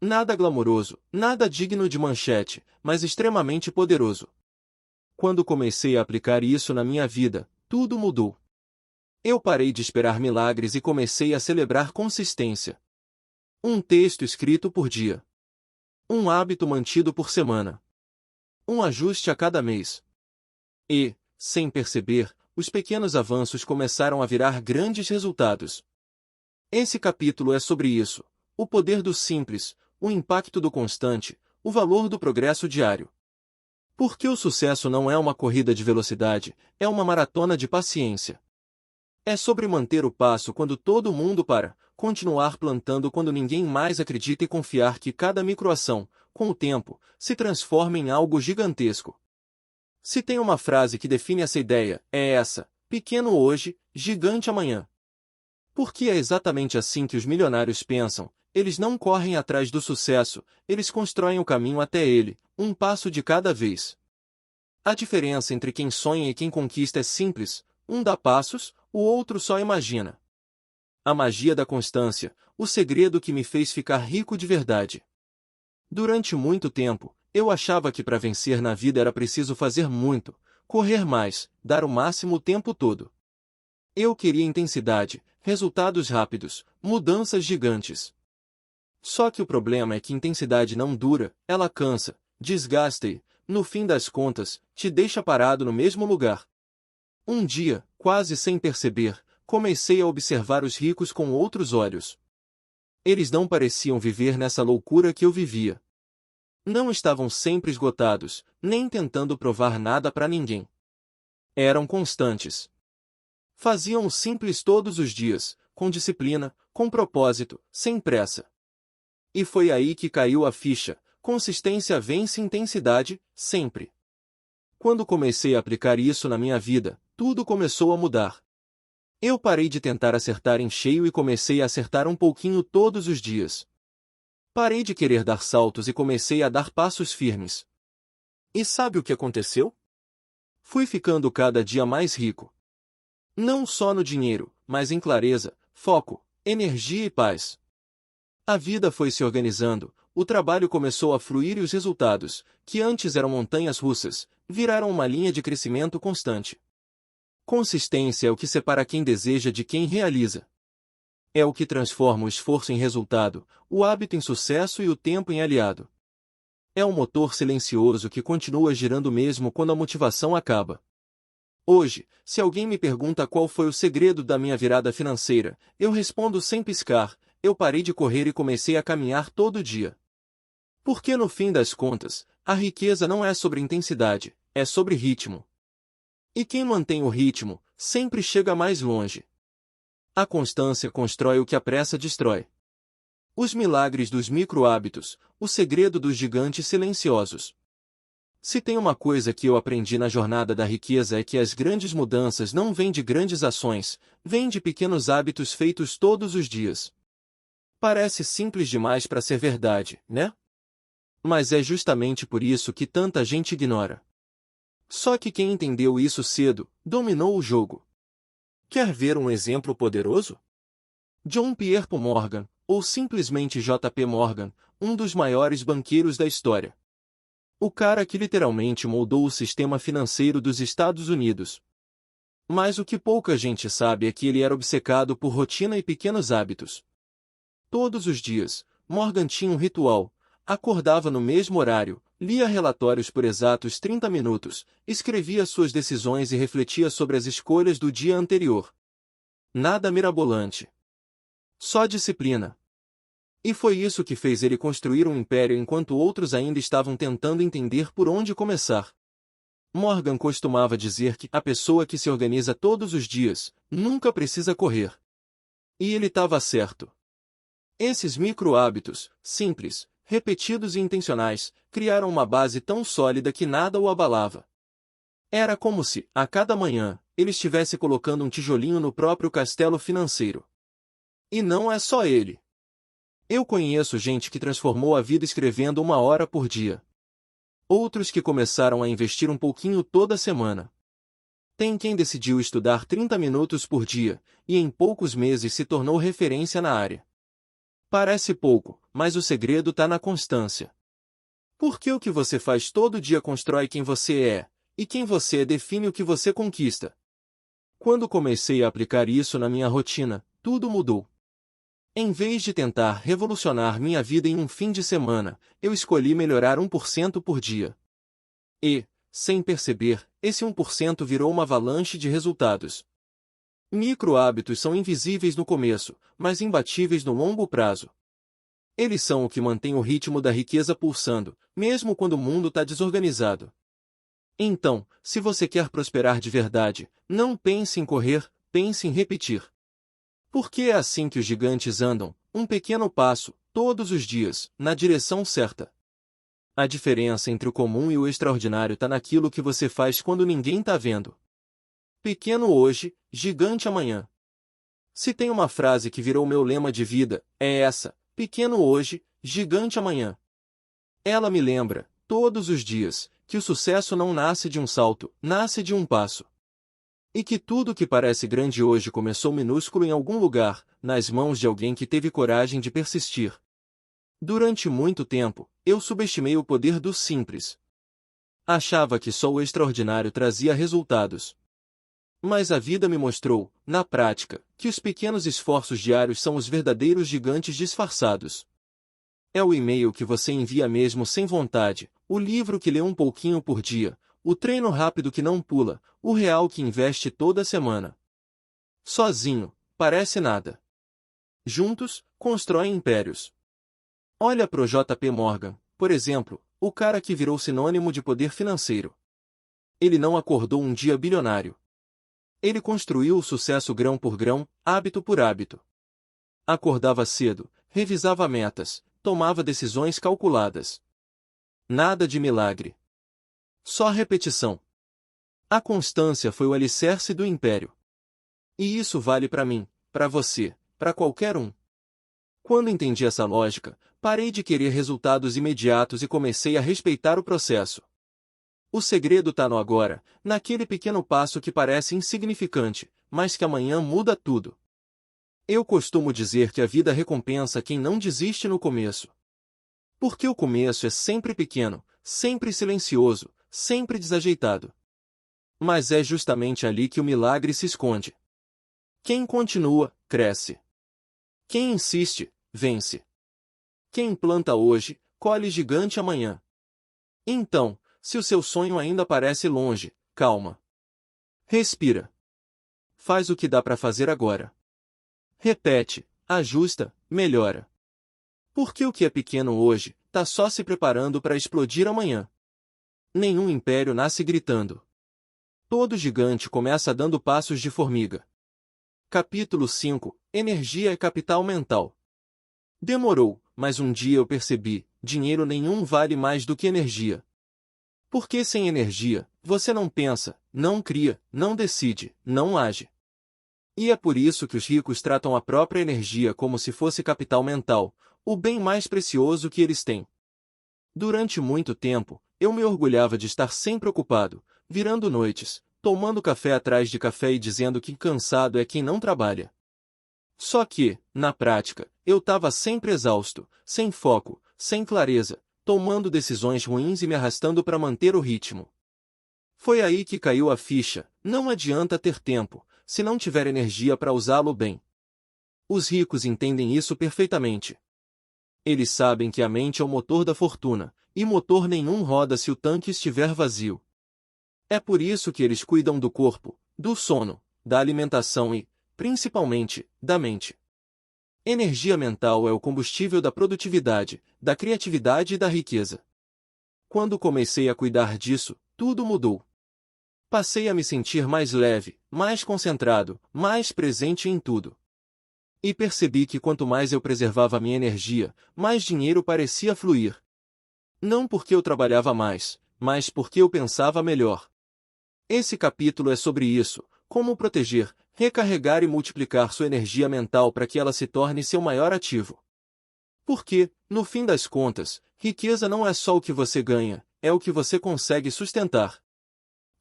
Nada glamouroso, nada digno de manchete, mas extremamente poderoso. Quando comecei a aplicar isso na minha vida, tudo mudou. Eu parei de esperar milagres e comecei a celebrar consistência. Um texto escrito por dia. Um hábito mantido por semana. Um ajuste a cada mês. E, sem perceber, os pequenos avanços começaram a virar grandes resultados. Esse capítulo é sobre isso: o poder do simples, o impacto do constante, o valor do progresso diário. Porque o sucesso não é uma corrida de velocidade, é uma maratona de paciência. É sobre manter o passo quando todo mundo para, continuar plantando quando ninguém mais acredita e confiar que cada microação, com o tempo, se transforma em algo gigantesco. Se tem uma frase que define essa ideia, é essa: pequeno hoje, gigante amanhã. Porque é exatamente assim que os milionários pensam. Eles não correm atrás do sucesso, eles constroem o caminho até ele, um passo de cada vez. A diferença entre quem sonha e quem conquista é simples: um dá passos, o outro só imagina. A magia da constância, o segredo que me fez ficar rico de verdade. Durante muito tempo, eu achava que para vencer na vida era preciso fazer muito, correr mais, dar o máximo o tempo todo. Eu queria intensidade, resultados rápidos, mudanças gigantes. Só que o problema é que intensidade não dura, ela cansa, desgasta e, no fim das contas, te deixa parado no mesmo lugar. Um dia, quase sem perceber, comecei a observar os ricos com outros olhos. Eles não pareciam viver nessa loucura que eu vivia. Não estavam sempre esgotados, nem tentando provar nada para ninguém. Eram constantes. Faziam o simples todos os dias, com disciplina, com propósito, sem pressa. E foi aí que caiu a ficha: consistência vence intensidade, sempre. Quando comecei a aplicar isso na minha vida, tudo começou a mudar. Eu parei de tentar acertar em cheio e comecei a acertar um pouquinho todos os dias. Parei de querer dar saltos e comecei a dar passos firmes. E sabe o que aconteceu? Fui ficando cada dia mais rico. Não só no dinheiro, mas em clareza, foco, energia e paz. A vida foi se organizando, o trabalho começou a fluir e os resultados, que antes eram montanhas russas, viraram uma linha de crescimento constante. Consistência é o que separa quem deseja de quem realiza. É o que transforma o esforço em resultado, o hábito em sucesso e o tempo em aliado. É um motor silencioso que continua girando mesmo quando a motivação acaba. Hoje, se alguém me pergunta qual foi o segredo da minha virada financeira, eu respondo sem piscar: eu parei de correr e comecei a caminhar todo dia. Porque no fim das contas, a riqueza não é sobre intensidade, é sobre ritmo. E quem mantém o ritmo, sempre chega mais longe. A constância constrói o que a pressa destrói. Os milagres dos micro-hábitos, o segredo dos gigantes silenciosos. Se tem uma coisa que eu aprendi na jornada da riqueza é que as grandes mudanças não vêm de grandes ações, vêm de pequenos hábitos feitos todos os dias. Parece simples demais para ser verdade, né? Mas é justamente por isso que tanta gente ignora. Só que quem entendeu isso cedo, dominou o jogo. Quer ver um exemplo poderoso? John Pierre Morgan, ou simplesmente J.P. Morgan, um dos maiores banqueiros da história. O cara que literalmente moldou o sistema financeiro dos Estados Unidos. Mas o que pouca gente sabe é que ele era obcecado por rotina e pequenos hábitos. Todos os dias, Morgan tinha um ritual: acordava no mesmo horário, lia relatórios por exatos 30 minutos, escrevia suas decisões e refletia sobre as escolhas do dia anterior. Nada mirabolante. Só disciplina. E foi isso que fez ele construir um império enquanto outros ainda estavam tentando entender por onde começar. Morgan costumava dizer que a pessoa que se organiza todos os dias nunca precisa correr. E ele estava certo. Esses micro-hábitos, simples, repetidos e intencionais, criaram uma base tão sólida que nada o abalava. Era como se, a cada manhã, ele estivesse colocando um tijolinho no próprio castelo financeiro. E não é só ele. Eu conheço gente que transformou a vida escrevendo 1 hora por dia. Outros que começaram a investir um pouquinho toda semana. Tem quem decidiu estudar 30 minutos por dia, e em poucos meses se tornou referência na área. Parece pouco, mas o segredo está na constância. Porque o que você faz todo dia constrói quem você é, e quem você é define o que você conquista. Quando comecei a aplicar isso na minha rotina, tudo mudou. Em vez de tentar revolucionar minha vida em um fim de semana, eu escolhi melhorar 1% por dia. E, sem perceber, esse 1% virou uma avalanche de resultados. Micro-hábitos são invisíveis no começo, mas imbatíveis no longo prazo. Eles são o que mantém o ritmo da riqueza pulsando, mesmo quando o mundo está desorganizado. Então, se você quer prosperar de verdade, não pense em correr, pense em repetir. Porque é assim que os gigantes andam, um pequeno passo, todos os dias, na direção certa. A diferença entre o comum e o extraordinário está naquilo que você faz quando ninguém está vendo. Pequeno hoje, gigante amanhã. Se tem uma frase que virou meu lema de vida, é essa: pequeno hoje, gigante amanhã. Ela me lembra, todos os dias, que o sucesso não nasce de um salto, nasce de um passo. E que tudo que parece grande hoje começou minúsculo em algum lugar, nas mãos de alguém que teve coragem de persistir. Durante muito tempo, eu subestimei o poder do simples. Achava que só o extraordinário trazia resultados. Mas a vida me mostrou, na prática, que os pequenos esforços diários são os verdadeiros gigantes disfarçados. É o e-mail que você envia mesmo sem vontade, o livro que lê um pouquinho por dia, o treino rápido que não pula, o real que investe toda semana. Sozinho, parece nada. Juntos, constroem impérios. Olha pro JP Morgan, por exemplo, o cara que virou sinônimo de poder financeiro. Ele não acordou um dia bilionário. Ele construiu o sucesso grão por grão, hábito por hábito. Acordava cedo, revisava metas, tomava decisões calculadas. Nada de milagre. Só repetição. A constância foi o alicerce do império. E isso vale para mim, para você, para qualquer um. Quando entendi essa lógica, parei de querer resultados imediatos e comecei a respeitar o processo. O segredo está no agora, naquele pequeno passo que parece insignificante, mas que amanhã muda tudo. Eu costumo dizer que a vida recompensa quem não desiste no começo. Porque o começo é sempre pequeno, sempre silencioso, sempre desajeitado. Mas é justamente ali que o milagre se esconde. Quem continua, cresce. Quem insiste, vence. Quem planta hoje, colhe gigante amanhã. Então, se o seu sonho ainda parece longe, calma. Respira. Faz o que dá para fazer agora. Repete, ajusta, melhora. Porque o que é pequeno hoje, tá só se preparando para explodir amanhã. Nenhum império nasce gritando. Todo gigante começa dando passos de formiga. Capítulo 5. Energia é capital mental. Demorou, mas um dia eu percebi, dinheiro nenhum vale mais do que energia. Porque sem energia, você não pensa, não cria, não decide, não age. E é por isso que os ricos tratam a própria energia como se fosse capital mental, o bem mais precioso que eles têm. Durante muito tempo, eu me orgulhava de estar sempre ocupado, virando noites, tomando café atrás de café e dizendo que cansado é quem não trabalha. Só que, na prática, eu estava sempre exausto, sem foco, sem clareza, tomando decisões ruins e me arrastando para manter o ritmo. Foi aí que caiu a ficha: não adianta ter tempo, se não tiver energia para usá-lo bem. Os ricos entendem isso perfeitamente. Eles sabem que a mente é o motor da fortuna, e motor nenhum roda se o tanque estiver vazio. É por isso que eles cuidam do corpo, do sono, da alimentação e, principalmente, da mente. Energia mental é o combustível da produtividade, da criatividade e da riqueza. Quando comecei a cuidar disso, tudo mudou. Passei a me sentir mais leve, mais concentrado, mais presente em tudo. E percebi que quanto mais eu preservava minha energia, mais dinheiro parecia fluir. Não porque eu trabalhava mais, mas porque eu pensava melhor. Esse capítulo é sobre isso: Como proteger, recarregar e multiplicar sua energia mental para que ela se torne seu maior ativo. Porque, no fim das contas, riqueza não é só o que você ganha, é o que você consegue sustentar.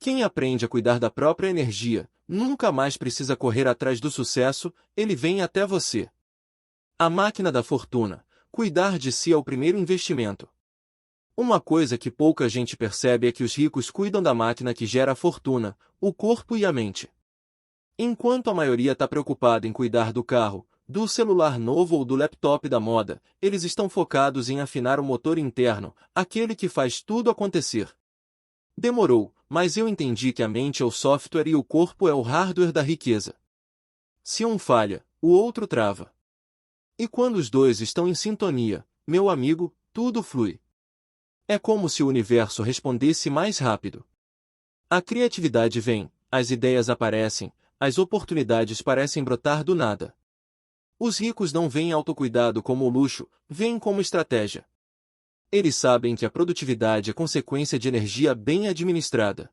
Quem aprende a cuidar da própria energia, nunca mais precisa correr atrás do sucesso, ele vem até você. A máquina da fortuna. Cuidar de si é o primeiro investimento. Uma coisa que pouca gente percebe é que os ricos cuidam da máquina que gera a fortuna, o corpo e a mente. Enquanto a maioria está preocupada em cuidar do carro, do celular novo ou do laptop da moda, eles estão focados em afinar o motor interno, aquele que faz tudo acontecer. Demorou, mas eu entendi que a mente é o software e o corpo é o hardware da riqueza. Se um falha, o outro trava. E quando os dois estão em sintonia, meu amigo, tudo flui. É como se o universo respondesse mais rápido. A criatividade vem, as ideias aparecem, as oportunidades parecem brotar do nada. Os ricos não veem autocuidado como luxo, veem como estratégia. Eles sabem que a produtividade é consequência de energia bem administrada.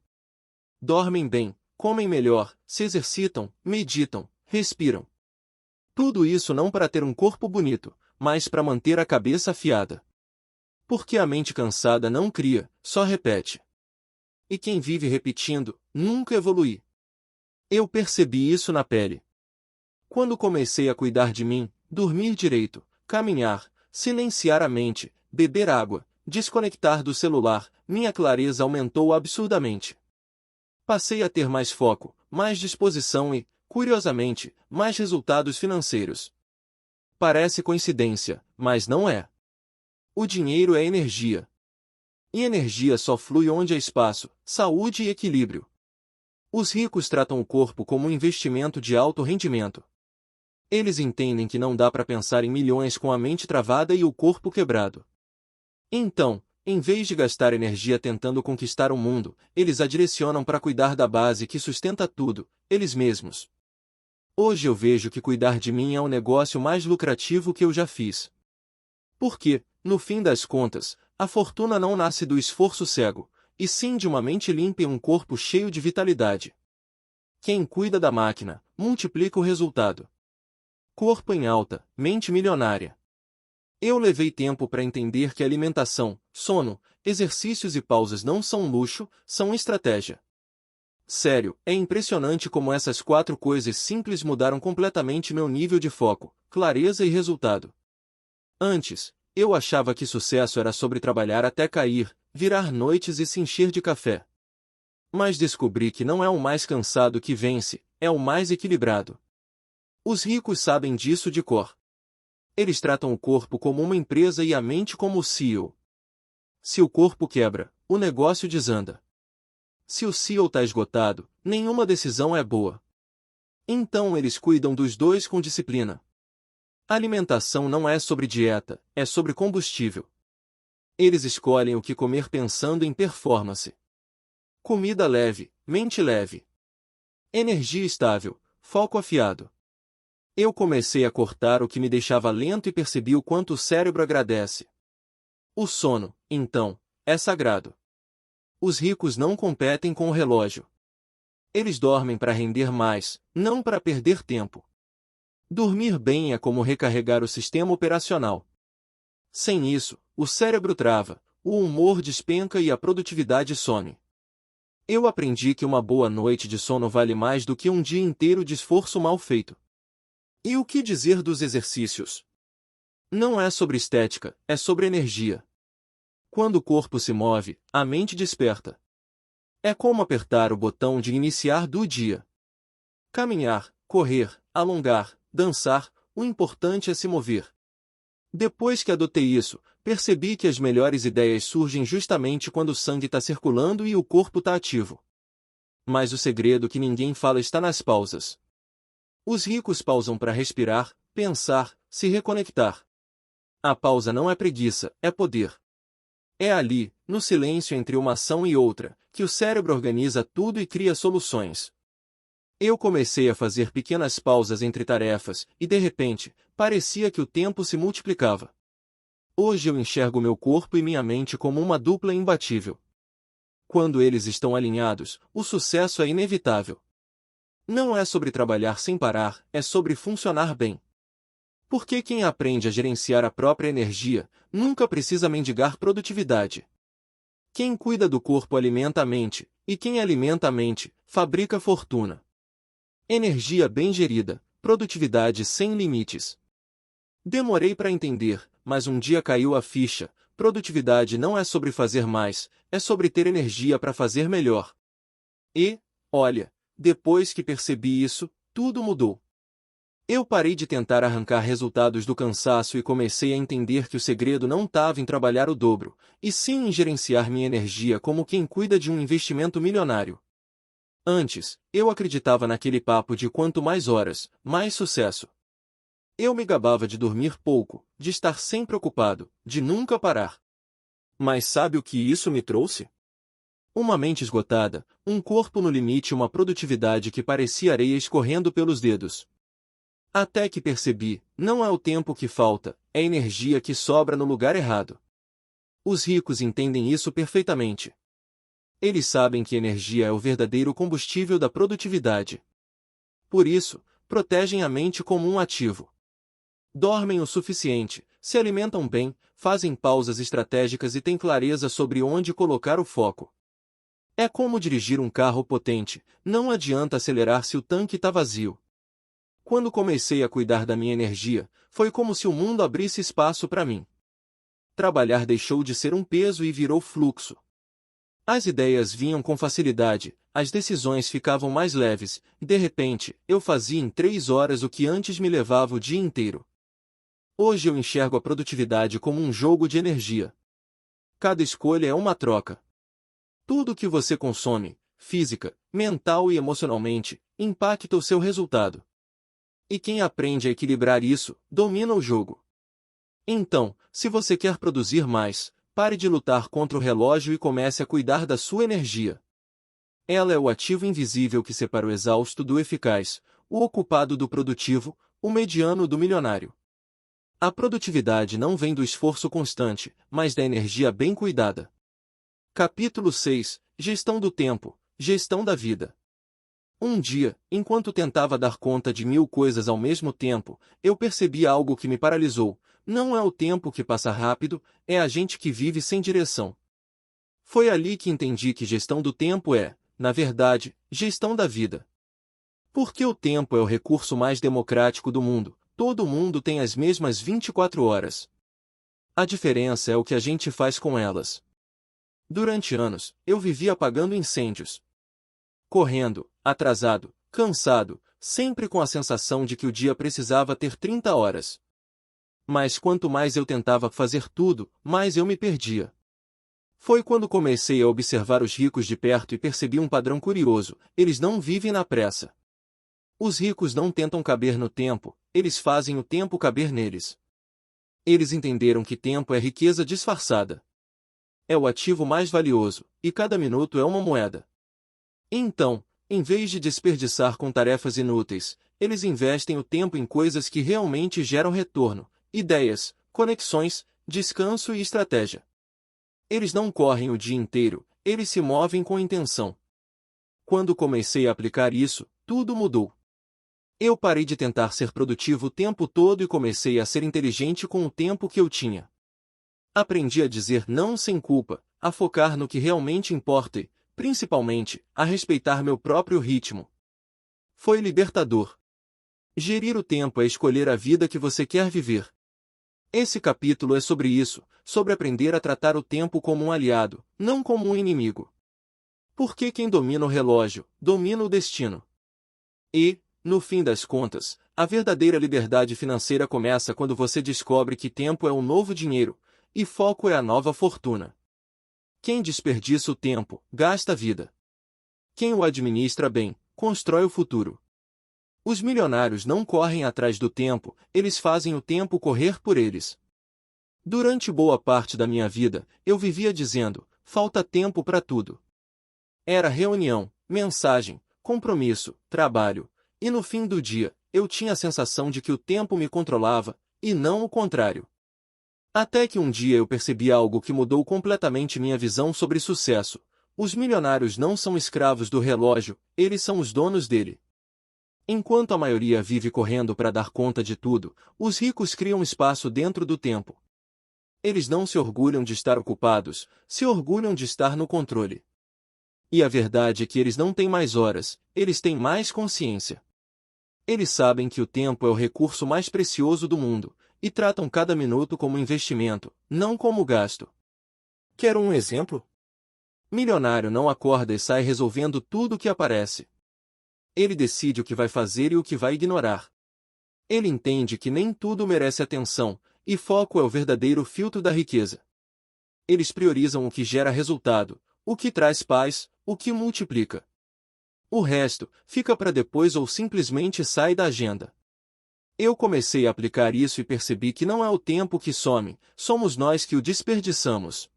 Dormem bem, comem melhor, se exercitam, meditam, respiram. Tudo isso não para ter um corpo bonito, mas para manter a cabeça afiada. Porque a mente cansada não cria, só repete. E quem vive repetindo, nunca evolui. Eu percebi isso na pele. Quando comecei a cuidar de mim, dormir direito, caminhar, silenciar a mente, beber água, desconectar do celular, minha clareza aumentou absurdamente. Passei a ter mais foco, mais disposição e, curiosamente, mais resultados financeiros. Parece coincidência, mas não é. O dinheiro é energia. E energia só flui onde há espaço, saúde e equilíbrio. Os ricos tratam o corpo como um investimento de alto rendimento. Eles entendem que não dá para pensar em milhões com a mente travada e o corpo quebrado. Então, em vez de gastar energia tentando conquistar o mundo, eles a direcionam para cuidar da base que sustenta tudo, eles mesmos. Hoje eu vejo que cuidar de mim é o negócio mais lucrativo que eu já fiz. Porque, no fim das contas, a fortuna não nasce do esforço cego, e sim de uma mente limpa e um corpo cheio de vitalidade. Quem cuida da máquina, multiplica o resultado. Corpo em alta, mente milionária. Eu levei tempo para entender que alimentação, sono, exercícios e pausas não são luxo, são estratégia. Sério, é impressionante como essas 4 coisas simples mudaram completamente meu nível de foco, clareza e resultado. Antes, eu achava que sucesso era sobre trabalhar até cair, virar noites e se encher de café. Mas descobri que não é o mais cansado que vence, é o mais equilibrado. Os ricos sabem disso de cor. Eles tratam o corpo como uma empresa e a mente como o CEO. Se o corpo quebra, o negócio desanda. Se o CEO está esgotado, nenhuma decisão é boa. Então eles cuidam dos dois com disciplina. Alimentação não é sobre dieta, é sobre combustível. Eles escolhem o que comer pensando em performance. Comida leve, mente leve. Energia estável, foco afiado. Eu comecei a cortar o que me deixava lento e percebi o quanto o cérebro agradece. O sono, então, é sagrado. Os ricos não competem com o relógio. Eles dormem para render mais, não para perder tempo. Dormir bem é como recarregar o sistema operacional. Sem isso, o cérebro trava, o humor despenca e a produtividade some. Eu aprendi que uma boa noite de sono vale mais do que um dia inteiro de esforço mal feito. E o que dizer dos exercícios? Não é sobre estética, é sobre energia. Quando o corpo se move, a mente desperta. É como apertar o botão de iniciar do dia. Caminhar, correr, alongar, dançar, o importante é se mover. Depois que adotei isso, percebi que as melhores ideias surgem justamente quando o sangue está circulando e o corpo está ativo. Mas o segredo que ninguém fala está nas pausas. Os ricos pausam para respirar, pensar, se reconectar. A pausa não é preguiça, é poder. É ali, no silêncio entre uma ação e outra, que o cérebro organiza tudo e cria soluções. Eu comecei a fazer pequenas pausas entre tarefas, e de repente, parecia que o tempo se multiplicava. Hoje eu enxergo meu corpo e minha mente como uma dupla imbatível. Quando eles estão alinhados, o sucesso é inevitável. Não é sobre trabalhar sem parar, é sobre funcionar bem. Porque quem aprende a gerenciar a própria energia, nunca precisa mendigar produtividade. Quem cuida do corpo alimenta a mente, e quem alimenta a mente, fabrica fortuna. Energia bem gerida, produtividade sem limites. Demorei para entender, mas um dia caiu a ficha. Produtividade não é sobre fazer mais, é sobre ter energia para fazer melhor. E, olha, depois que percebi isso, tudo mudou. Eu parei de tentar arrancar resultados do cansaço e comecei a entender que o segredo não estava em trabalhar o dobro, e sim em gerenciar minha energia como quem cuida de um investimento milionário. Antes, eu acreditava naquele papo de quanto mais horas, mais sucesso. Eu me gabava de dormir pouco, de estar sempre ocupado, de nunca parar. Mas sabe o que isso me trouxe? Uma mente esgotada, um corpo no limite e uma produtividade que parecia areia escorrendo pelos dedos. Até que percebi, não é o tempo que falta, é energia que sobra no lugar errado. Os ricos entendem isso perfeitamente. Eles sabem que energia é o verdadeiro combustível da produtividade. Por isso, protegem a mente como um ativo. Dormem o suficiente, se alimentam bem, fazem pausas estratégicas e têm clareza sobre onde colocar o foco. É como dirigir um carro potente, não adianta acelerar se o tanque está vazio. Quando comecei a cuidar da minha energia, foi como se o mundo abrisse espaço para mim. Trabalhar deixou de ser um peso e virou fluxo. As ideias vinham com facilidade, as decisões ficavam mais leves, e de repente, eu fazia em 3 horas o que antes me levava o dia inteiro. Hoje eu enxergo a produtividade como um jogo de energia. Cada escolha é uma troca. Tudo que você consome, física, mental e emocionalmente, impacta o seu resultado. E quem aprende a equilibrar isso, domina o jogo. Então, se você quer produzir mais, pare de lutar contra o relógio e comece a cuidar da sua energia. Ela é o ativo invisível que separa o exausto do eficaz, o ocupado do produtivo, o mediano do milionário. A produtividade não vem do esforço constante, mas da energia bem cuidada. Capítulo 6. Gestão do tempo, gestão da vida. Um dia, enquanto tentava dar conta de 1000 coisas ao mesmo tempo, eu percebi algo que me paralisou. Não é o tempo que passa rápido, é a gente que vive sem direção. Foi ali que entendi que gestão do tempo é, na verdade, gestão da vida. Porque o tempo é o recurso mais democrático do mundo, todo mundo tem as mesmas 24 horas. A diferença é o que a gente faz com elas. Durante anos, eu vivia apagando incêndios. Correndo, atrasado, cansado, sempre com a sensação de que o dia precisava ter 30 horas. Mas quanto mais eu tentava fazer tudo, mais eu me perdia. Foi quando comecei a observar os ricos de perto e percebi um padrão curioso: eles não vivem na pressa. Os ricos não tentam caber no tempo, eles fazem o tempo caber neles. Eles entenderam que tempo é riqueza disfarçada. É o ativo mais valioso, e cada minuto é uma moeda. Então, em vez de desperdiçar com tarefas inúteis, eles investem o tempo em coisas que realmente geram retorno, ideias, conexões, descanso e estratégia. Eles não correm o dia inteiro, eles se movem com intenção. Quando comecei a aplicar isso, tudo mudou. Eu parei de tentar ser produtivo o tempo todo e comecei a ser inteligente com o tempo que eu tinha. Aprendi a dizer não sem culpa, a focar no que realmente importa e, principalmente, a respeitar meu próprio ritmo. Foi libertador. Gerir o tempo é escolher a vida que você quer viver. Esse capítulo é sobre isso, sobre aprender a tratar o tempo como um aliado, não como um inimigo. Porque quem domina o relógio, domina o destino. E, no fim das contas, a verdadeira liberdade financeira começa quando você descobre que tempo é o novo dinheiro, e foco é a nova fortuna. Quem desperdiça o tempo, gasta a vida. Quem o administra bem, constrói o futuro. Os milionários não correm atrás do tempo, eles fazem o tempo correr por eles. Durante boa parte da minha vida, eu vivia dizendo, falta tempo para tudo. Era reunião, mensagem, compromisso, trabalho, e no fim do dia, eu tinha a sensação de que o tempo me controlava, e não o contrário. Até que um dia eu percebi algo que mudou completamente minha visão sobre sucesso. Os milionários não são escravos do relógio, eles são os donos dele. Enquanto a maioria vive correndo para dar conta de tudo, os ricos criam espaço dentro do tempo. Eles não se orgulham de estar ocupados, se orgulham de estar no controle. E a verdade é que eles não têm mais horas, eles têm mais consciência. Eles sabem que o tempo é o recurso mais precioso do mundo, e tratam cada minuto como investimento, não como gasto. Quer um exemplo? Milionário não acorda e sai resolvendo tudo o que aparece. Ele decide o que vai fazer e o que vai ignorar. Ele entende que nem tudo merece atenção, e foco é o verdadeiro filtro da riqueza. Eles priorizam o que gera resultado, o que traz paz, o que multiplica. O resto fica para depois ou simplesmente sai da agenda. Eu comecei a aplicar isso e percebi que não é o tempo que some, somos nós que o desperdiçamos.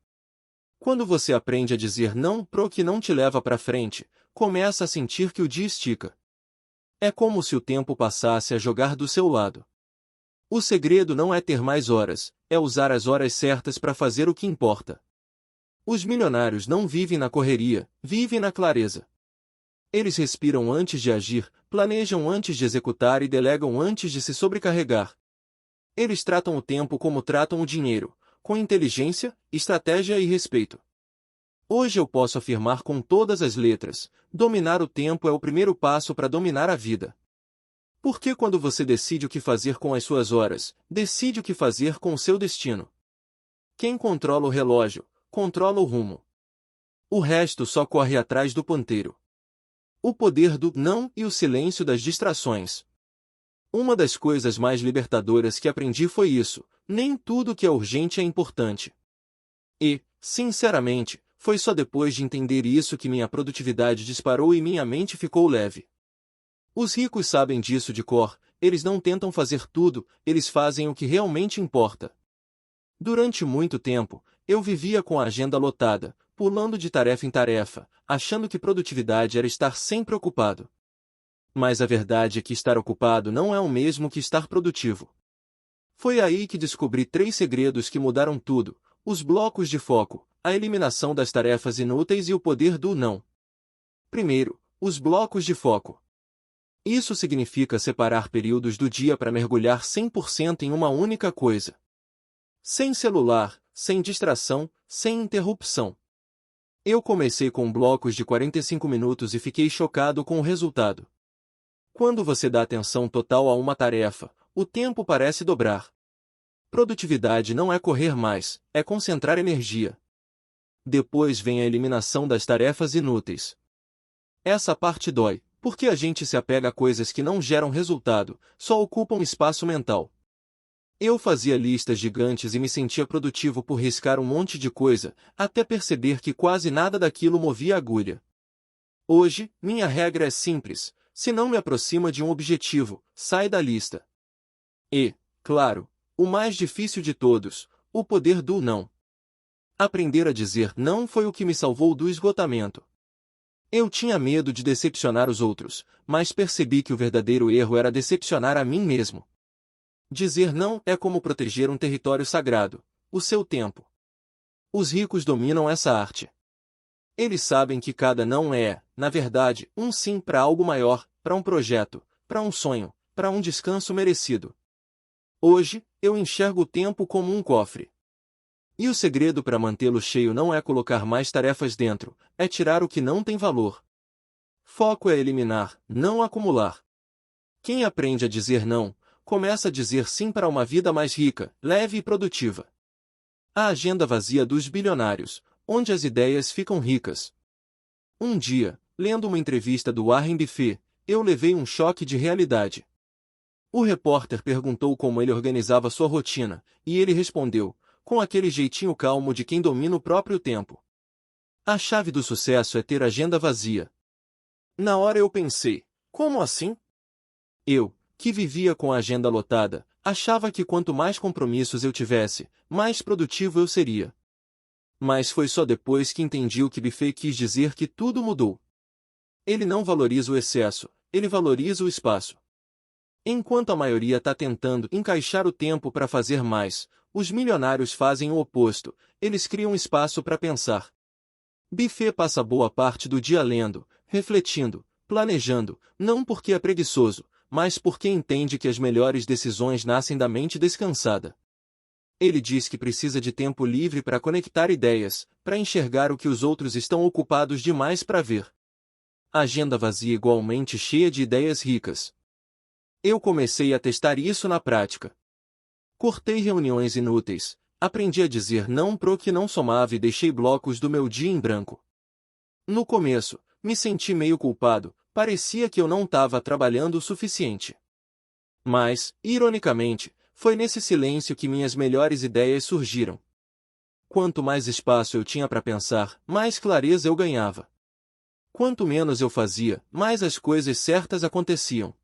Quando você aprende a dizer não pro que não te leva para frente, começa a sentir que o dia estica. É como se o tempo passasse a jogar do seu lado. O segredo não é ter mais horas, é usar as horas certas para fazer o que importa. Os milionários não vivem na correria, vivem na clareza. Eles respiram antes de agir, planejam antes de executar e delegam antes de se sobrecarregar. Eles tratam o tempo como tratam o dinheiro, com inteligência, estratégia e respeito. Hoje eu posso afirmar com todas as letras, dominar o tempo é o primeiro passo para dominar a vida. Porque quando você decide o que fazer com as suas horas, decide o que fazer com o seu destino. Quem controla o relógio, controla o rumo. O resto só corre atrás do ponteiro. O poder do não e o silêncio das distrações. Uma das coisas mais libertadoras que aprendi foi isso: nem tudo que é urgente é importante. E, sinceramente, foi só depois de entender isso que minha produtividade disparou e minha mente ficou leve. Os ricos sabem disso de cor, eles não tentam fazer tudo, eles fazem o que realmente importa. Durante muito tempo, eu vivia com a agenda lotada, pulando de tarefa em tarefa, achando que produtividade era estar sempre ocupado. Mas a verdade é que estar ocupado não é o mesmo que estar produtivo. Foi aí que descobri 3 segredos que mudaram tudo: os blocos de foco, a eliminação das tarefas inúteis e o poder do não. Primeiro, os blocos de foco. Isso significa separar períodos do dia para mergulhar 100% em uma única coisa. Sem celular, sem distração, sem interrupção. Eu comecei com blocos de 45 minutos e fiquei chocado com o resultado. Quando você dá atenção total a uma tarefa, o tempo parece dobrar. Produtividade não é correr mais, é concentrar energia. Depois vem a eliminação das tarefas inúteis. Essa parte dói, porque a gente se apega a coisas que não geram resultado, só ocupam espaço mental. Eu fazia listas gigantes e me sentia produtivo por riscar um monte de coisa, até perceber que quase nada daquilo movia a agulha. Hoje, minha regra é simples: se não me aproxima de um objetivo, sai da lista. E, claro, o mais difícil de todos, o poder do não. Aprender a dizer não foi o que me salvou do esgotamento. Eu tinha medo de decepcionar os outros, mas percebi que o verdadeiro erro era decepcionar a mim mesmo. Dizer não é como proteger um território sagrado, o seu tempo. Os ricos dominam essa arte. Eles sabem que cada não é, na verdade, um sim para algo maior, para um projeto, para um sonho, para um descanso merecido. Hoje, eu enxergo o tempo como um cofre. E o segredo para mantê-lo cheio não é colocar mais tarefas dentro, é tirar o que não tem valor. Foco é eliminar, não acumular. Quem aprende a dizer não, começa a dizer sim para uma vida mais rica, leve e produtiva. A agenda vazia dos bilionários, onde as ideias ficam ricas. Um dia, lendo uma entrevista do Warren Buffett, eu levei um choque de realidade. O repórter perguntou como ele organizava sua rotina, e ele respondeu, com aquele jeitinho calmo de quem domina o próprio tempo: a chave do sucesso é ter agenda vazia. Na hora eu pensei, como assim? Eu, que vivia com a agenda lotada, achava que quanto mais compromissos eu tivesse, mais produtivo eu seria. Mas foi só depois que entendi o que Buffett quis dizer que tudo mudou. Ele não valoriza o excesso, ele valoriza o espaço. Enquanto a maioria está tentando encaixar o tempo para fazer mais, os milionários fazem o oposto, eles criam espaço para pensar. Buffett passa boa parte do dia lendo, refletindo, planejando, não porque é preguiçoso, mas porque entende que as melhores decisões nascem da mente descansada. Ele diz que precisa de tempo livre para conectar ideias, para enxergar o que os outros estão ocupados demais para ver. Agenda vazia igualmente cheia de ideias ricas. Eu comecei a testar isso na prática. Cortei reuniões inúteis, aprendi a dizer não pro que não somava e deixei blocos do meu dia em branco. No começo, me senti meio culpado, parecia que eu não estava trabalhando o suficiente. Mas, ironicamente, foi nesse silêncio que minhas melhores ideias surgiram. Quanto mais espaço eu tinha para pensar, mais clareza eu ganhava. Quanto menos eu fazia, mais as coisas certas aconteciam.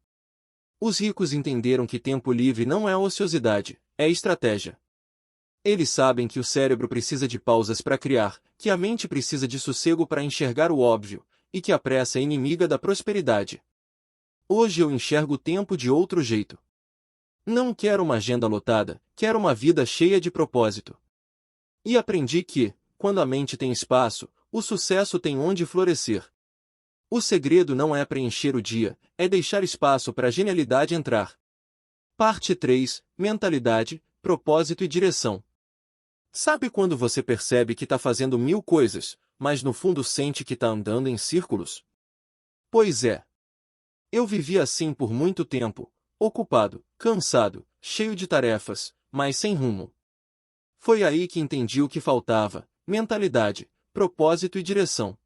Os ricos entenderam que tempo livre não é ociosidade, é estratégia. Eles sabem que o cérebro precisa de pausas para criar, que a mente precisa de sossego para enxergar o óbvio, e que a pressa é inimiga da prosperidade. Hoje eu enxergo o tempo de outro jeito. Não quero uma agenda lotada, quero uma vida cheia de propósito. E aprendi que, quando a mente tem espaço, o sucesso tem onde florescer. O segredo não é preencher o dia, é deixar espaço para a genialidade entrar. Parte 3. Mentalidade, propósito e direção. Sabe quando você percebe que está fazendo 1000 coisas, mas no fundo sente que está andando em círculos? Pois é. Eu vivi assim por muito tempo, ocupado, cansado, cheio de tarefas, mas sem rumo. Foi aí que entendi o que faltava: mentalidade, propósito e direção.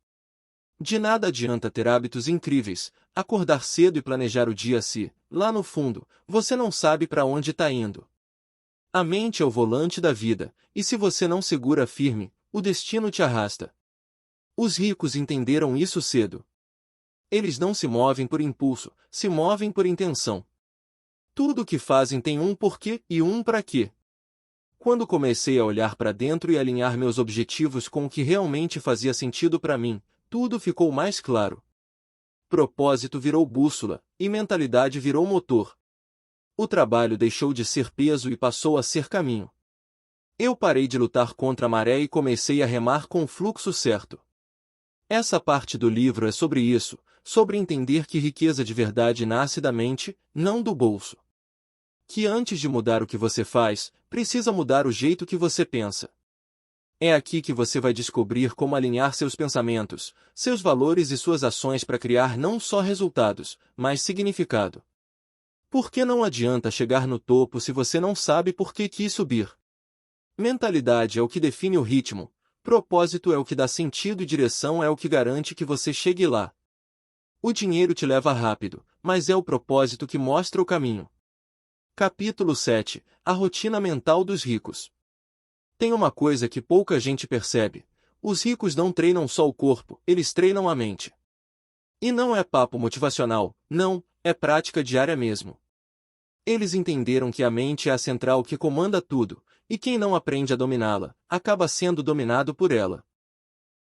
De nada adianta ter hábitos incríveis, acordar cedo e planejar o dia se, lá no fundo, você não sabe para onde está indo. A mente é o volante da vida, e se você não segura firme, o destino te arrasta. Os ricos entenderam isso cedo. Eles não se movem por impulso, se movem por intenção. Tudo o que fazem tem um porquê e um para quê. Quando comecei a olhar para dentro e alinhar meus objetivos com o que realmente fazia sentido para mim, tudo ficou mais claro. Propósito virou bússola, e mentalidade virou motor. O trabalho deixou de ser peso e passou a ser caminho. Eu parei de lutar contra a maré e comecei a remar com o fluxo certo. Essa parte do livro é sobre isso, sobre entender que riqueza de verdade nasce da mente, não do bolso. Que antes de mudar o que você faz, precisa mudar o jeito que você pensa. É aqui que você vai descobrir como alinhar seus pensamentos, seus valores e suas ações para criar não só resultados, mas significado. Porque não adianta chegar no topo se você não sabe por que quis subir. Mentalidade é o que define o ritmo, propósito é o que dá sentido e direção é o que garante que você chegue lá. O dinheiro te leva rápido, mas é o propósito que mostra o caminho. Capítulo 7. A rotina mental dos ricos. Tem uma coisa que pouca gente percebe: os ricos não treinam só o corpo, eles treinam a mente. E não é papo motivacional, não, é prática diária mesmo. Eles entenderam que a mente é a central que comanda tudo, e quem não aprende a dominá-la, acaba sendo dominado por ela.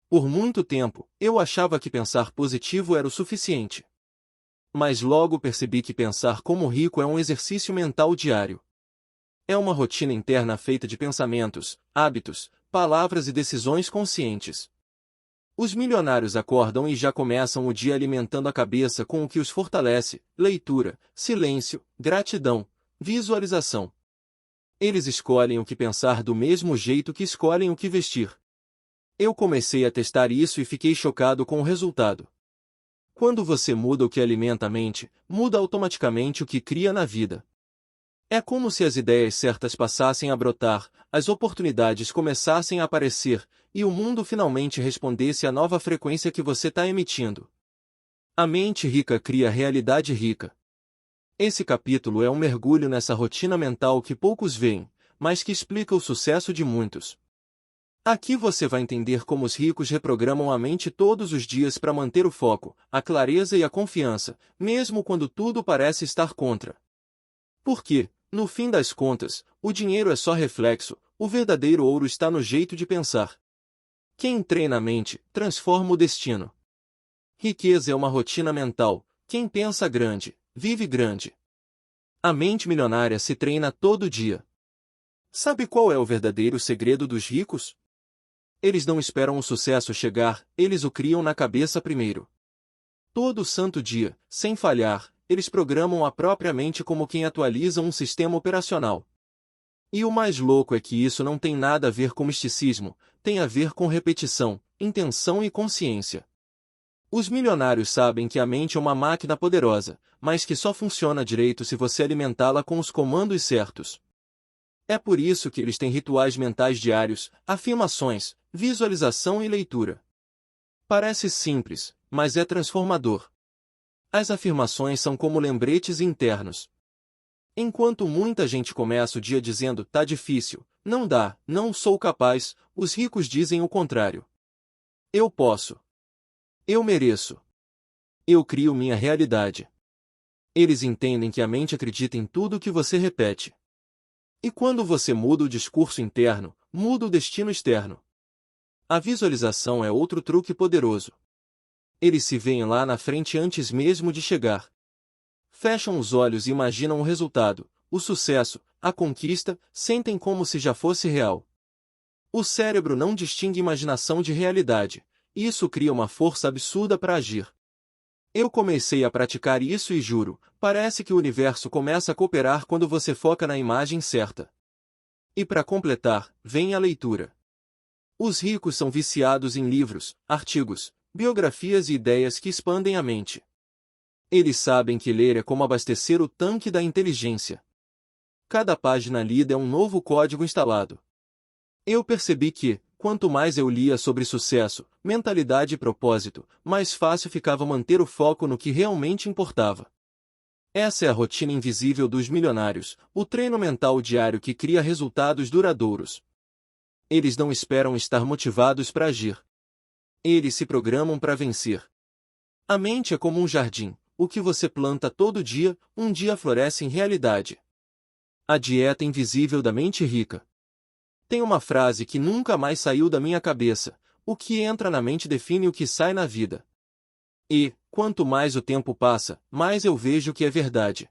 Por muito tempo, eu achava que pensar positivo era o suficiente. Mas logo percebi que pensar como rico é um exercício mental diário. É uma rotina interna feita de pensamentos, hábitos, palavras e decisões conscientes. Os milionários acordam e já começam o dia alimentando a cabeça com o que os fortalece: leitura, silêncio, gratidão, visualização. Eles escolhem o que pensar do mesmo jeito que escolhem o que vestir. Eu comecei a testar isso e fiquei chocado com o resultado. Quando você muda o que alimenta a mente, muda automaticamente o que cria na vida. É como se as ideias certas passassem a brotar, as oportunidades começassem a aparecer, e o mundo finalmente respondesse à nova frequência que você está emitindo. A mente rica cria realidade rica. Esse capítulo é um mergulho nessa rotina mental que poucos veem, mas que explica o sucesso de muitos. Aqui você vai entender como os ricos reprogramam a mente todos os dias para manter o foco, a clareza e a confiança, mesmo quando tudo parece estar contra. Porque, no fim das contas, o dinheiro é só reflexo, o verdadeiro ouro está no jeito de pensar. Quem treina a mente, transforma o destino. Riqueza é uma rotina mental, quem pensa grande, vive grande. A mente milionária se treina todo dia. Sabe qual é o verdadeiro segredo dos ricos? Eles não esperam o sucesso chegar, eles o criam na cabeça primeiro. Todo santo dia, sem falhar, eles programam a própria mente como quem atualiza um sistema operacional. E o mais louco é que isso não tem nada a ver com misticismo, tem a ver com repetição, intenção e consciência. Os milionários sabem que a mente é uma máquina poderosa, mas que só funciona direito se você alimentá-la com os comandos certos. É por isso que eles têm rituais mentais diários, afirmações, visualização e leitura. Parece simples, mas é transformador. As afirmações são como lembretes internos. Enquanto muita gente começa o dia dizendo "tá difícil", "não dá", "não sou capaz", os ricos dizem o contrário. Eu posso. Eu mereço. Eu crio minha realidade. Eles entendem que a mente acredita em tudo o que você repete. E quando você muda o discurso interno, muda o destino externo. A visualização é outro truque poderoso. Eles se veem lá na frente antes mesmo de chegar. Fecham os olhos e imaginam o resultado, o sucesso, a conquista, sentem como se já fosse real. O cérebro não distingue imaginação de realidade, e isso cria uma força absurda para agir. Eu comecei a praticar isso e juro, parece que o universo começa a cooperar quando você foca na imagem certa. E para completar, vem a leitura. Os ricos são viciados em livros, artigos, biografias e ideias que expandem a mente. Eles sabem que ler é como abastecer o tanque da inteligência. Cada página lida é um novo código instalado. Eu percebi que, quanto mais eu lia sobre sucesso, mentalidade e propósito, mais fácil ficava manter o foco no que realmente importava. Essa é a rotina invisível dos milionários, o treino mental diário que cria resultados duradouros. Eles não esperam estar motivados para agir. Eles se programam para vencer. A mente é como um jardim. O que você planta todo dia, um dia floresce em realidade. A dieta invisível da mente rica. Tem uma frase que nunca mais saiu da minha cabeça: o que entra na mente define o que sai na vida. E, quanto mais o tempo passa, mais eu vejo que é verdade.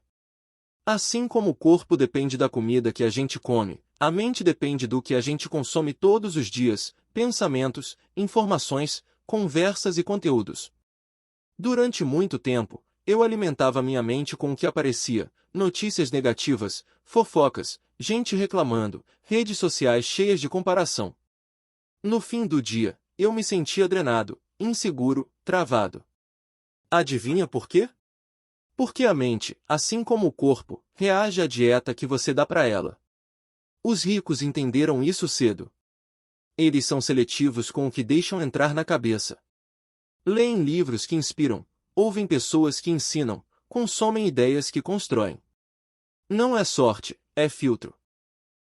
Assim como o corpo depende da comida que a gente come, a mente depende do que a gente consome todos os dias: pensamentos, informações, conversas e conteúdos. Durante muito tempo, eu alimentava minha mente com o que aparecia: notícias negativas, fofocas, gente reclamando, redes sociais cheias de comparação. No fim do dia, eu me sentia drenado, inseguro, travado. Adivinha por quê? Porque a mente, assim como o corpo, reage à dieta que você dá para ela. Os ricos entenderam isso cedo. Eles são seletivos com o que deixam entrar na cabeça. Leem livros que inspiram, ouvem pessoas que ensinam, consomem ideias que constroem. Não é sorte, é filtro.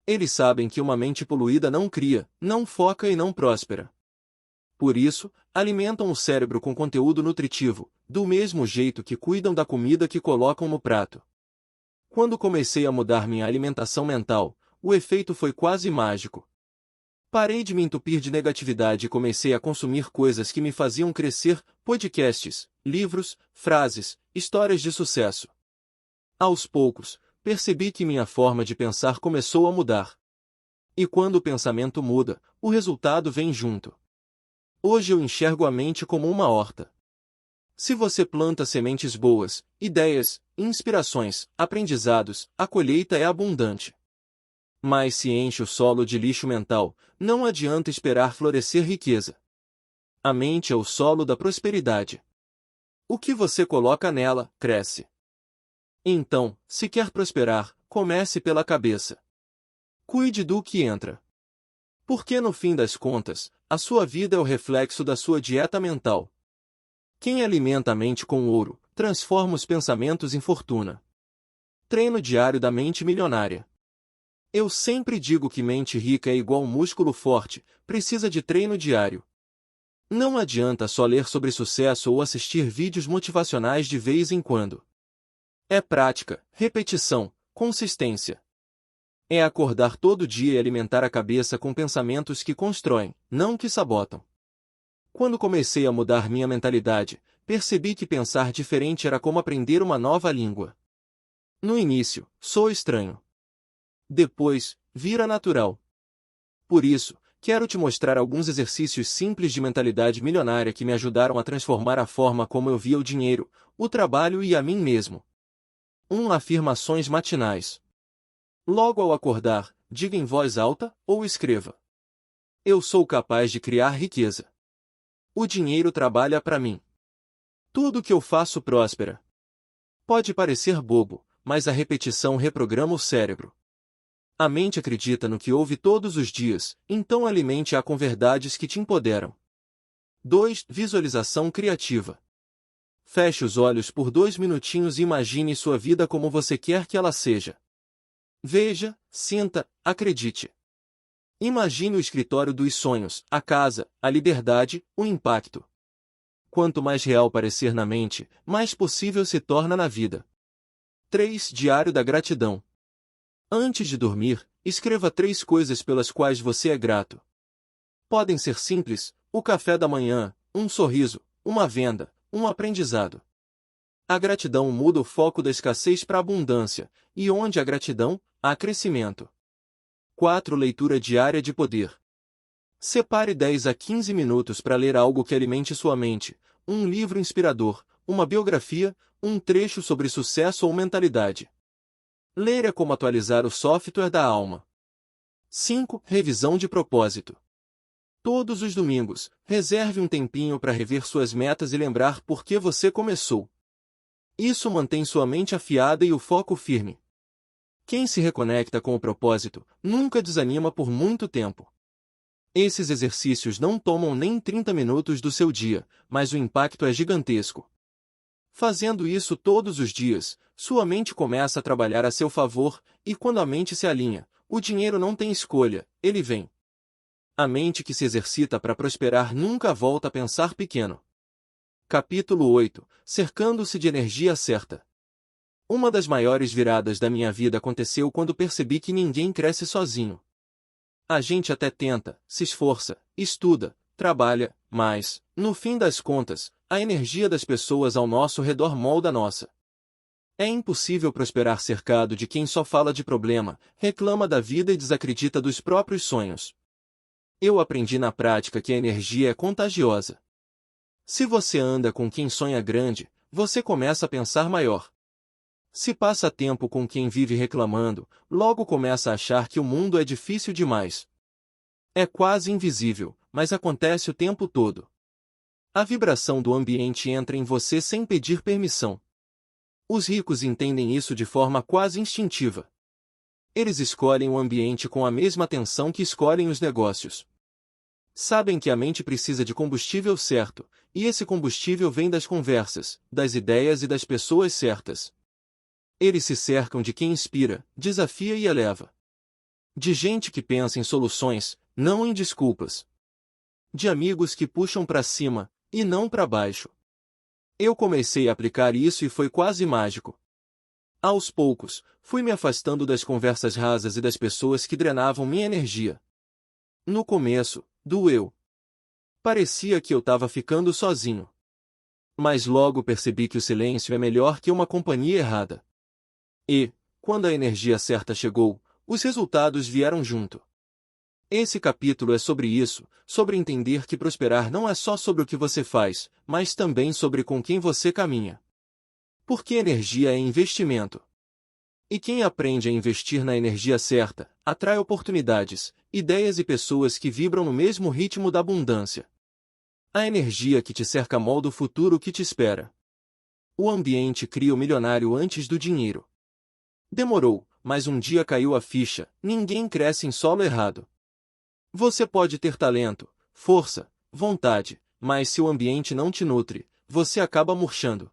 Eles sabem que uma mente poluída não cria, não foca e não próspera. Por isso, alimentam o cérebro com conteúdo nutritivo, do mesmo jeito que cuidam da comida que colocam no prato. Quando comecei a mudar minha alimentação mental, o efeito foi quase mágico. Parei de me entupir de negatividade e comecei a consumir coisas que me faziam crescer: podcasts, livros, frases, histórias de sucesso. Aos poucos, percebi que minha forma de pensar começou a mudar. E quando o pensamento muda, o resultado vem junto. Hoje eu enxergo a mente como uma horta. Se você planta sementes boas, ideias, inspirações, aprendizados, a colheita é abundante. Mas se enche o solo de lixo mental, não adianta esperar florescer riqueza. A mente é o solo da prosperidade. O que você coloca nela, cresce. Então, se quer prosperar, comece pela cabeça. Cuide do que entra. Porque no fim das contas, a sua vida é o reflexo da sua dieta mental. Quem alimenta a mente com ouro, transforma os pensamentos em fortuna. Treino diário da mente milionária. Eu sempre digo que mente rica é igual músculo forte, precisa de treino diário. Não adianta só ler sobre sucesso ou assistir vídeos motivacionais de vez em quando. É prática, repetição, consistência. É acordar todo dia e alimentar a cabeça com pensamentos que constroem, não que sabotam. Quando comecei a mudar minha mentalidade, percebi que pensar diferente era como aprender uma nova língua. No início, sou estranho. Depois, vira natural. Por isso, Quero te mostrar alguns exercícios simples de mentalidade milionária que me ajudaram a transformar a forma como eu via o dinheiro, o trabalho e a mim mesmo. 1. Afirmações matinais. Logo ao acordar, diga em voz alta ou escreva: eu sou capaz de criar riqueza. O dinheiro trabalha para mim. Tudo que eu faço prospera. Pode parecer bobo, mas a repetição reprograma o cérebro. A mente acredita no que ouve todos os dias, então alimente-a com verdades que te empoderam. 2. Visualização criativa. Feche os olhos por 2 minutinhos e imagine sua vida como você quer que ela seja. Veja, sinta, acredite. Imagine o escritório dos sonhos, a casa, a liberdade, o impacto. Quanto mais real parecer na mente, mais possível se torna na vida. 3. Diário da gratidão. Antes de dormir, escreva 3 coisas pelas quais você é grato. Podem ser simples: o café da manhã, um sorriso, uma venda, um aprendizado. A gratidão muda o foco da escassez para a abundância, e onde há gratidão, há crescimento. 4. Leitura diária de poder. Separe 10 a 15 minutos para ler algo que alimente sua mente, um livro inspirador, uma biografia, um trecho sobre sucesso ou mentalidade. Ler é como atualizar o software da alma. 5. Revisão de propósito. Todos os domingos, reserve um tempinho para rever suas metas e lembrar por que você começou. Isso mantém sua mente afiada e o foco firme. Quem se reconecta com o propósito, nunca desanima por muito tempo. Esses exercícios não tomam nem 30 minutos do seu dia, mas o impacto é gigantesco. Fazendo isso todos os dias, sua mente começa a trabalhar a seu favor, e quando a mente se alinha, o dinheiro não tem escolha, ele vem. A mente que se exercita para prosperar nunca volta a pensar pequeno. Capítulo 8. Cercando-se de energia certa. Uma das maiores viradas da minha vida aconteceu quando percebi que ninguém cresce sozinho. A gente até tenta, se esforça, estuda, trabalha, mas, no fim das contas, a energia das pessoas ao nosso redor molda a nossa. É impossível prosperar cercado de quem só fala de problema, reclama da vida e desacredita dos próprios sonhos. Eu aprendi na prática que a energia é contagiosa. Se você anda com quem sonha grande, você começa a pensar maior. Se passa tempo com quem vive reclamando, logo começa a achar que o mundo é difícil demais. É quase invisível, mas acontece o tempo todo. A vibração do ambiente entra em você sem pedir permissão. Os ricos entendem isso de forma quase instintiva. Eles escolhem o ambiente com a mesma atenção que escolhem os negócios. Sabem que a mente precisa de combustível certo, e esse combustível vem das conversas, das ideias e das pessoas certas. Eles se cercam de quem inspira, desafia e eleva. De gente que pensa em soluções, não em desculpas. De amigos que puxam para cima, e não para baixo. Eu comecei a aplicar isso e foi quase mágico. Aos poucos, fui me afastando das conversas rasas e das pessoas que drenavam minha energia. No começo, doeu. Parecia que eu estava ficando sozinho. Mas logo percebi que o silêncio é melhor que uma companhia errada. E, quando a energia certa chegou, os resultados vieram junto. Esse capítulo é sobre isso, sobre entender que prosperar não é só sobre o que você faz, mas também sobre com quem você caminha. Porque energia é investimento. E quem aprende a investir na energia certa, atrai oportunidades, ideias e pessoas que vibram no mesmo ritmo da abundância. A energia que te cerca molda o futuro que te espera. O ambiente cria o milionário antes do dinheiro. Demorou, mas um dia caiu a ficha: ninguém cresce em solo errado. Você pode ter talento, força, vontade, mas se o ambiente não te nutre, você acaba murchando.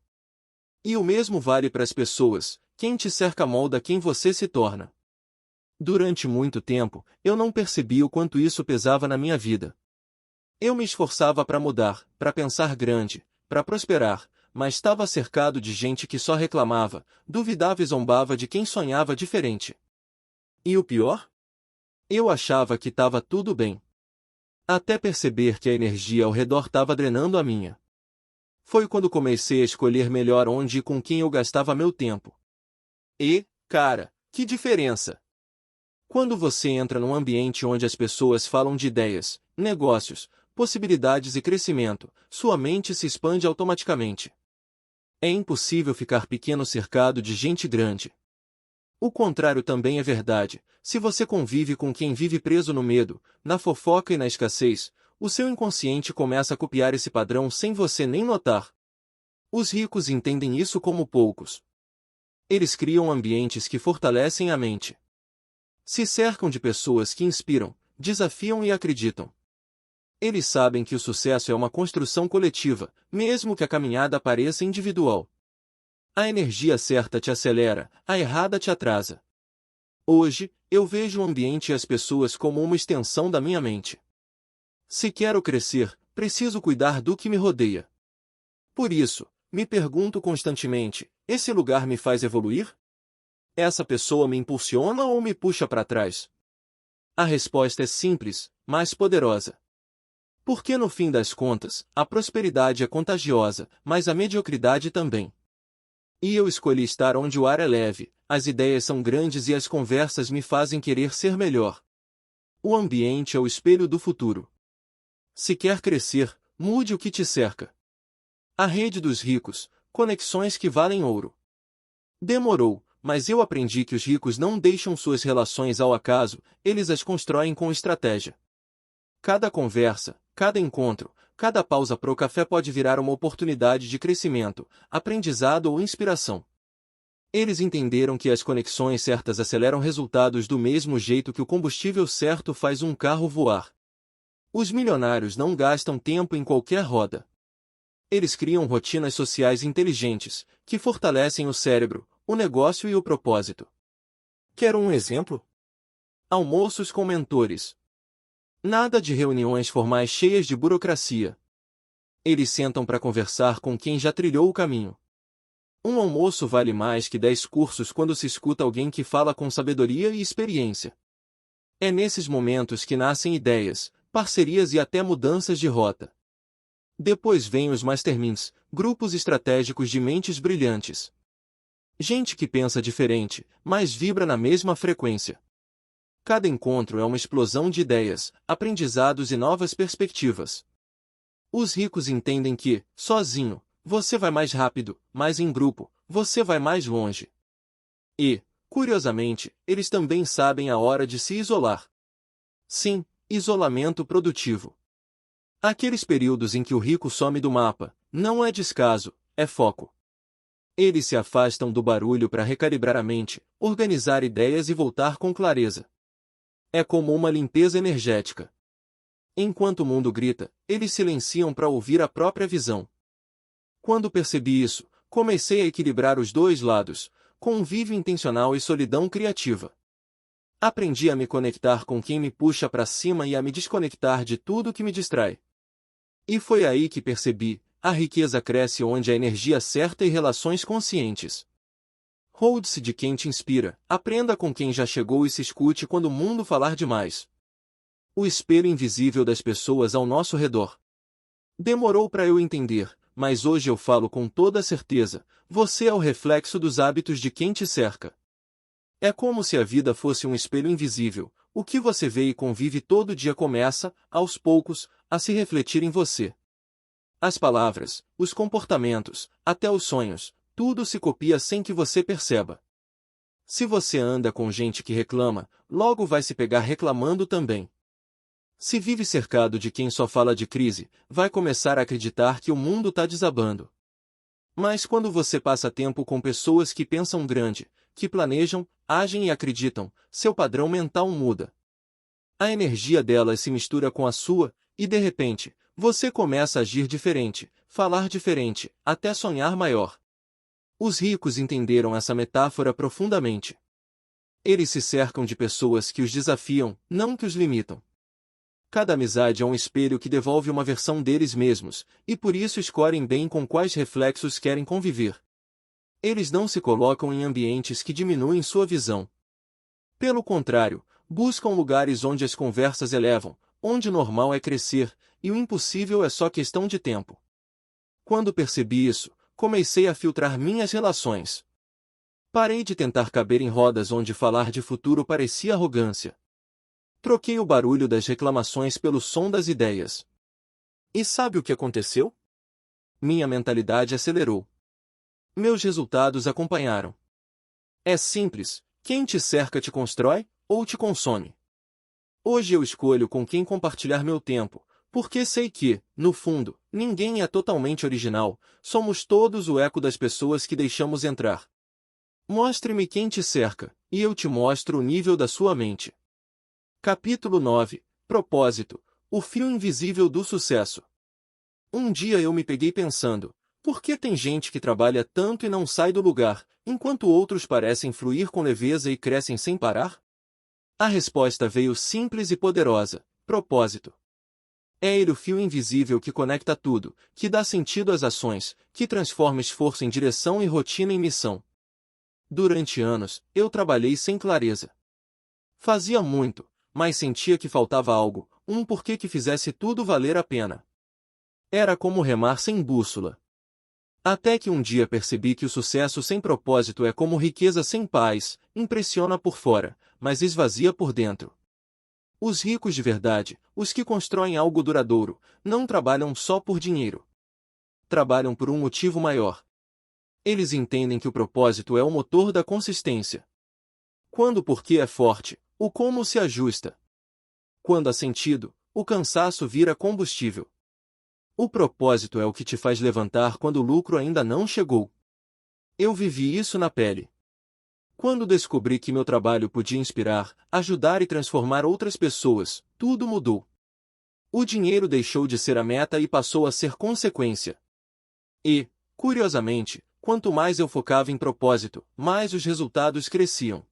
E o mesmo vale para as pessoas: quem te cerca molda quem você se torna. Durante muito tempo, eu não percebi o quanto isso pesava na minha vida. Eu me esforçava para mudar, para pensar grande, para prosperar, mas estava cercado de gente que só reclamava, duvidava e zombava de quem sonhava diferente. E o pior? Eu achava que estava tudo bem. Até perceber que a energia ao redor estava drenando a minha. Foi quando comecei a escolher melhor onde e com quem eu gastava meu tempo. E, cara, que diferença! Quando você entra num ambiente onde as pessoas falam de ideias, negócios, possibilidades e crescimento, sua mente se expande automaticamente. É impossível ficar pequeno cercado de gente grande. O contrário também é verdade. Se você convive com quem vive preso no medo, na fofoca e na escassez, o seu inconsciente começa a copiar esse padrão sem você nem notar. Os ricos entendem isso como poucos. Eles criam ambientes que fortalecem a mente. Se cercam de pessoas que inspiram, desafiam e acreditam. Eles sabem que o sucesso é uma construção coletiva, mesmo que a caminhada pareça individual. A energia certa te acelera, a errada te atrasa. Hoje, eu vejo o ambiente e as pessoas como uma extensão da minha mente. Se quero crescer, preciso cuidar do que me rodeia. Por isso, me pergunto constantemente: esse lugar me faz evoluir? Essa pessoa me impulsiona ou me puxa para trás? A resposta é simples, mas poderosa. Porque no fim das contas, a prosperidade é contagiosa, mas a mediocridade também. E eu escolhi estar onde o ar é leve, as ideias são grandes e as conversas me fazem querer ser melhor. O ambiente é o espelho do futuro. Se quer crescer, mude o que te cerca. A rede dos ricos, conexões que valem ouro. Demorou, mas eu aprendi que os ricos não deixam suas relações ao acaso, eles as constroem com estratégia. Cada conversa, cada encontro, cada pausa pro café pode virar uma oportunidade de crescimento, aprendizado ou inspiração. Eles entenderam que as conexões certas aceleram resultados do mesmo jeito que o combustível certo faz um carro voar. Os milionários não gastam tempo em qualquer roda. Eles criam rotinas sociais inteligentes, que fortalecem o cérebro, o negócio e o propósito. Quer um exemplo? Almoços com mentores. Nada de reuniões formais cheias de burocracia. Eles sentam para conversar com quem já trilhou o caminho. Um almoço vale mais que 10 cursos quando se escuta alguém que fala com sabedoria e experiência. É nesses momentos que nascem ideias, parcerias e até mudanças de rota. Depois vêm os masterminds, grupos estratégicos de mentes brilhantes. Gente que pensa diferente, mas vibra na mesma frequência. Cada encontro é uma explosão de ideias, aprendizados e novas perspectivas. Os ricos entendem que, sozinho, você vai mais rápido, mas em grupo, você vai mais longe. E, curiosamente, eles também sabem a hora de se isolar. Sim, isolamento produtivo. Aqueles períodos em que o rico some do mapa, não é descaso, é foco. Eles se afastam do barulho para recalibrar a mente, organizar ideias e voltar com clareza. É como uma limpeza energética. Enquanto o mundo grita, eles silenciam para ouvir a própria visão. Quando percebi isso, comecei a equilibrar os dois lados, convívio intencional e solidão criativa. Aprendi a me conectar com quem me puxa para cima e a me desconectar de tudo que me distrai. E foi aí que percebi: a riqueza cresce onde há energia certa e relações conscientes. Rode-se de quem te inspira, aprenda com quem já chegou e se escute quando o mundo falar demais. O espelho invisível das pessoas ao nosso redor. Demorou para eu entender, mas hoje eu falo com toda certeza: você é o reflexo dos hábitos de quem te cerca. É como se a vida fosse um espelho invisível, o que você vê e convive todo dia começa, aos poucos, a se refletir em você. As palavras, os comportamentos, até os sonhos, tudo se copia sem que você perceba. Se você anda com gente que reclama, logo vai se pegar reclamando também. Se vive cercado de quem só fala de crise, vai começar a acreditar que o mundo está desabando. Mas quando você passa tempo com pessoas que pensam grande, que planejam, agem e acreditam, seu padrão mental muda. A energia delas se mistura com a sua, e de repente, você começa a agir diferente, falar diferente, até sonhar maior. Os ricos entenderam essa metáfora profundamente. Eles se cercam de pessoas que os desafiam, não que os limitam. Cada amizade é um espelho que devolve uma versão deles mesmos, e por isso escolhem bem com quais reflexos querem conviver. Eles não se colocam em ambientes que diminuem sua visão. Pelo contrário, buscam lugares onde as conversas elevam, onde o normal é crescer, e o impossível é só questão de tempo. Quando percebi isso, comecei a filtrar minhas relações. Parei de tentar caber em rodas onde falar de futuro parecia arrogância. Troquei o barulho das reclamações pelo som das ideias. E sabe o que aconteceu? Minha mentalidade acelerou. Meus resultados acompanharam. É simples, quem te cerca te constrói, ou te consome. Hoje eu escolho com quem compartilhar meu tempo, porque sei que, no fundo, ninguém é totalmente original, somos todos o eco das pessoas que deixamos entrar. Mostre-me quem te cerca, e eu te mostro o nível da sua mente. Capítulo 9. Propósito, o fio invisível do sucesso. Um dia eu me peguei pensando, por que tem gente que trabalha tanto e não sai do lugar, enquanto outros parecem fluir com leveza e crescem sem parar? A resposta veio simples e poderosa: propósito. É ele o fio invisível que conecta tudo, que dá sentido às ações, que transforma esforço em direção e rotina em missão. Durante anos, eu trabalhei sem clareza. Fazia muito, mas sentia que faltava algo, um porquê que fizesse tudo valer a pena. Era como remar sem bússola. Até que um dia percebi que o sucesso sem propósito é como riqueza sem paz, impressiona por fora, mas esvazia por dentro. Os ricos de verdade, os que constroem algo duradouro, não trabalham só por dinheiro. Trabalham por um motivo maior. Eles entendem que o propósito é o motor da consistência. Quando o porquê é forte, o como se ajusta. Quando há sentido, o cansaço vira combustível. O propósito é o que te faz levantar quando o lucro ainda não chegou. Eu vivi isso na pele. Quando descobri que meu trabalho podia inspirar, ajudar e transformar outras pessoas, tudo mudou. O dinheiro deixou de ser a meta e passou a ser consequência. E, curiosamente, quanto mais eu focava em propósito, mais os resultados cresciam.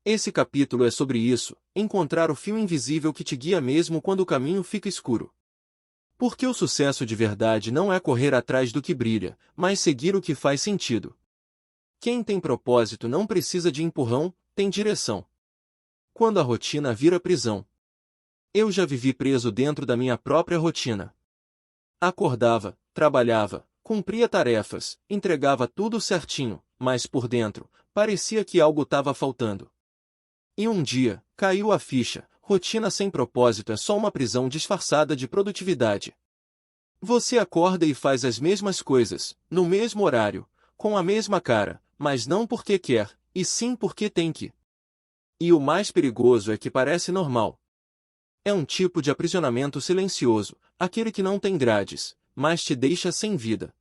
Esse capítulo é sobre isso, encontrar o fio invisível que te guia mesmo quando o caminho fica escuro. Porque o sucesso de verdade não é correr atrás do que brilha, mas seguir o que faz sentido. Quem tem propósito não precisa de empurrão, tem direção. Quando a rotina vira prisão. Eu já vivi preso dentro da minha própria rotina. Acordava, trabalhava, cumpria tarefas, entregava tudo certinho, mas por dentro, parecia que algo estava faltando. E um dia, caiu a ficha: rotina sem propósito é só uma prisão disfarçada de produtividade. Você acorda e faz as mesmas coisas, no mesmo horário, com a mesma cara, mas não porque quer, e sim porque tem que. E o mais perigoso é que parece normal. É um tipo de aprisionamento silencioso, aquele que não tem grades, mas te deixa sem vida.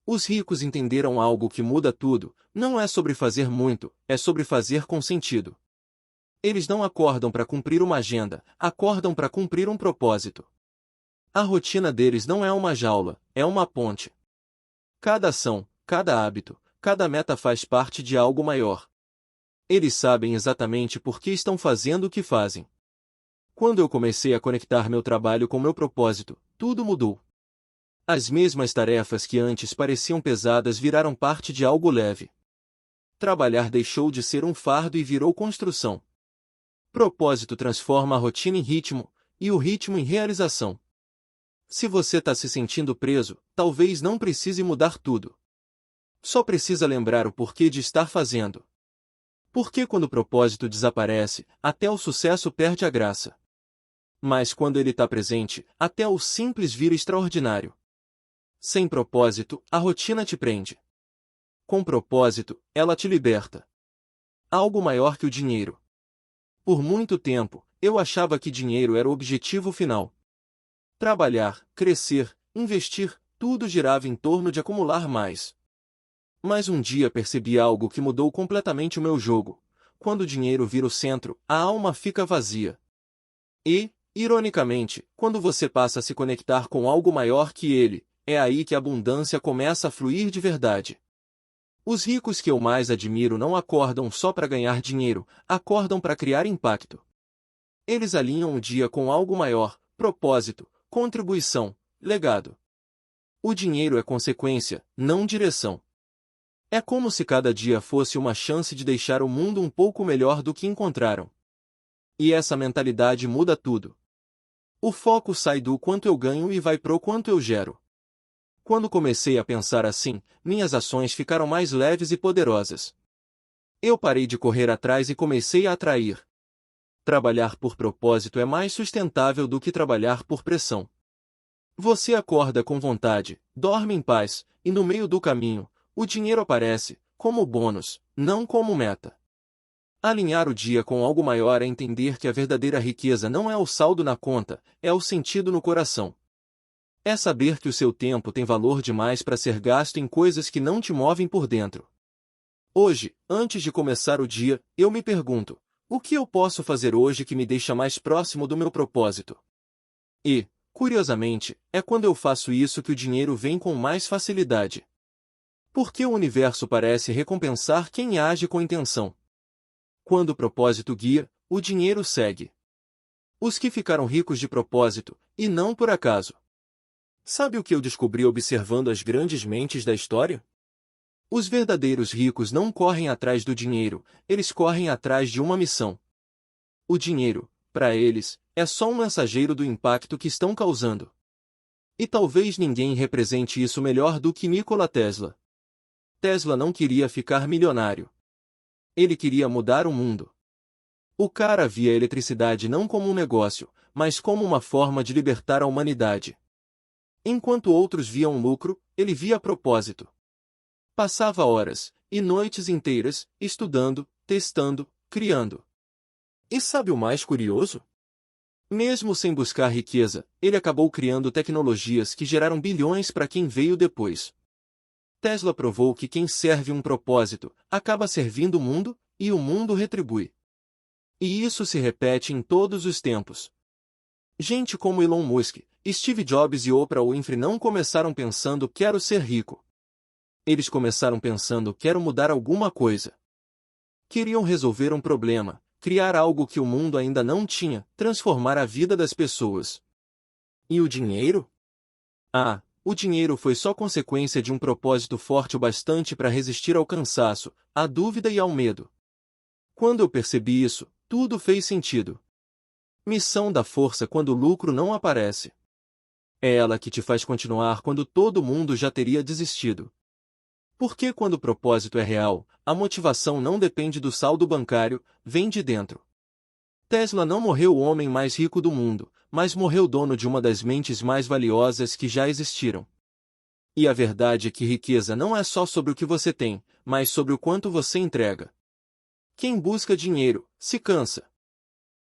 Os ricos entenderam algo que muda tudo: não é sobre fazer muito, é sobre fazer com sentido. Eles não acordam para cumprir uma agenda, acordam para cumprir um propósito. A rotina deles não é uma jaula, é uma ponte. Cada ação, cada hábito, cada meta faz parte de algo maior. Eles sabem exatamente por que estão fazendo o que fazem. Quando eu comecei a conectar meu trabalho com meu propósito, tudo mudou. As mesmas tarefas que antes pareciam pesadas viraram parte de algo leve. Trabalhar deixou de ser um fardo e virou construção. Propósito transforma a rotina em ritmo, e o ritmo em realização. Se você está se sentindo preso, talvez não precise mudar tudo. Só precisa lembrar o porquê de estar fazendo. Porque quando o propósito desaparece, até o sucesso perde a graça. Mas quando ele está presente, até o simples vira extraordinário. Sem propósito, a rotina te prende. Com propósito, ela te liberta. Algo maior que o dinheiro. Por muito tempo, eu achava que dinheiro era o objetivo final. Trabalhar, crescer, investir, tudo girava em torno de acumular mais. Mas um dia percebi algo que mudou completamente o meu jogo. Quando o dinheiro vira o centro, a alma fica vazia. E, ironicamente, quando você passa a se conectar com algo maior que ele, é aí que a abundância começa a fluir de verdade. Os ricos que eu mais admiro não acordam só para ganhar dinheiro, acordam para criar impacto. Eles alinham o dia com algo maior: propósito, contribuição, legado. O dinheiro é consequência, não direção. É como se cada dia fosse uma chance de deixar o mundo um pouco melhor do que encontraram. E essa mentalidade muda tudo. O foco sai do quanto eu ganho e vai pro quanto eu gero. Quando comecei a pensar assim, minhas ações ficaram mais leves e poderosas. Eu parei de correr atrás e comecei a atrair. Trabalhar por propósito é mais sustentável do que trabalhar por pressão. Você acorda com vontade, dorme em paz, e no meio do caminho, o dinheiro aparece, como bônus, não como meta. Alinhar o dia com algo maior é entender que a verdadeira riqueza não é o saldo na conta, é o sentido no coração. É saber que o seu tempo tem valor demais para ser gasto em coisas que não te movem por dentro. Hoje, antes de começar o dia, eu me pergunto: o que eu posso fazer hoje que me deixa mais próximo do meu propósito? E, curiosamente, é quando eu faço isso que o dinheiro vem com mais facilidade. Porque o universo parece recompensar quem age com intenção. Quando o propósito guia, o dinheiro segue. Os que ficaram ricos de propósito, e não por acaso. Sabe o que eu descobri observando as grandes mentes da história? Os verdadeiros ricos não correm atrás do dinheiro, eles correm atrás de uma missão. O dinheiro, para eles, é só um mensageiro do impacto que estão causando. E talvez ninguém represente isso melhor do que Nikola Tesla. Tesla não queria ficar milionário. Ele queria mudar o mundo. O cara via a eletricidade não como um negócio, mas como uma forma de libertar a humanidade. Enquanto outros viam lucro, ele via propósito. Passava horas, e noites inteiras, estudando, testando, criando. E sabe o mais curioso? Mesmo sem buscar riqueza, ele acabou criando tecnologias que geraram bilhões para quem veio depois. Tesla provou que quem serve um propósito, acaba servindo o mundo, e o mundo retribui. E isso se repete em todos os tempos. Gente como Elon Musk, Steve Jobs e Oprah Winfrey não começaram pensando "quero ser rico". Eles começaram pensando "quero mudar alguma coisa". Queriam resolver um problema, criar algo que o mundo ainda não tinha, transformar a vida das pessoas. E o dinheiro? Ah, o dinheiro foi só consequência de um propósito forte o bastante para resistir ao cansaço, à dúvida e ao medo. Quando eu percebi isso, tudo fez sentido. Missão dá força quando o lucro não aparece. É ela que te faz continuar quando todo mundo já teria desistido. Porque quando o propósito é real, a motivação não depende do saldo bancário, vem de dentro. Tesla não morreu o homem mais rico do mundo, mas morreu dono de uma das mentes mais valiosas que já existiram. E a verdade é que riqueza não é só sobre o que você tem, mas sobre o quanto você entrega. Quem busca dinheiro, se cansa.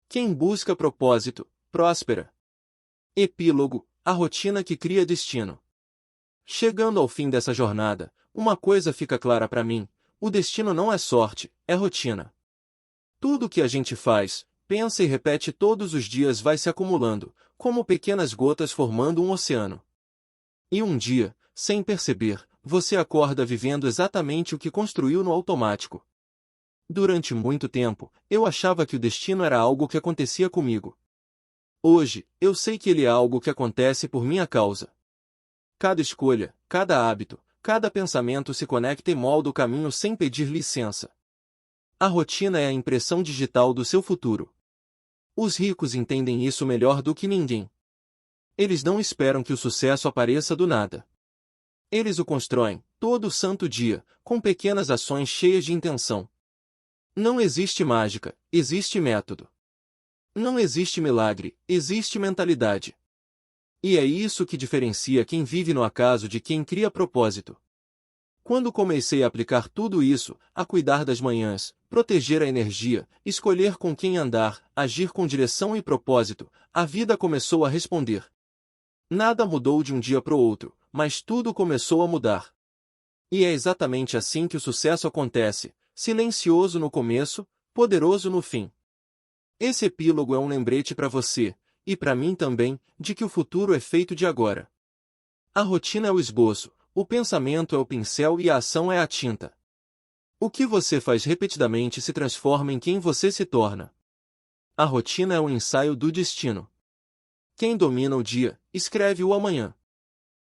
Quem busca propósito, próspera. Epílogo, a rotina que cria destino. Chegando ao fim dessa jornada, uma coisa fica clara para mim: o destino não é sorte, é rotina. Tudo que a gente faz, pensa e repete todos os dias vai se acumulando, como pequenas gotas formando um oceano. E um dia, sem perceber, você acorda vivendo exatamente o que construiu no automático. Durante muito tempo, eu achava que o destino era algo que acontecia comigo. Hoje, eu sei que ele é algo que acontece por minha causa. Cada escolha, cada hábito, cada pensamento se conecta e molda o caminho sem pedir licença. A rotina é a impressão digital do seu futuro. Os ricos entendem isso melhor do que ninguém. Eles não esperam que o sucesso apareça do nada. Eles o constroem, todo santo dia, com pequenas ações cheias de intenção. Não existe mágica, existe método. Não existe milagre, existe mentalidade. E é isso que diferencia quem vive no acaso de quem cria propósito. Quando comecei a aplicar tudo isso, a cuidar das manhãs, proteger a energia, escolher com quem andar, agir com direção e propósito, a vida começou a responder. Nada mudou de um dia para o outro, mas tudo começou a mudar. E é exatamente assim que o sucesso acontece, silencioso no começo, poderoso no fim. Esse epílogo é um lembrete para você, e para mim também, de que o futuro é feito de agora. A rotina é o esboço, o pensamento é o pincel e a ação é a tinta. O que você faz repetidamente se transforma em quem você se torna. A rotina é o ensaio do destino. Quem domina o dia, escreve o amanhã.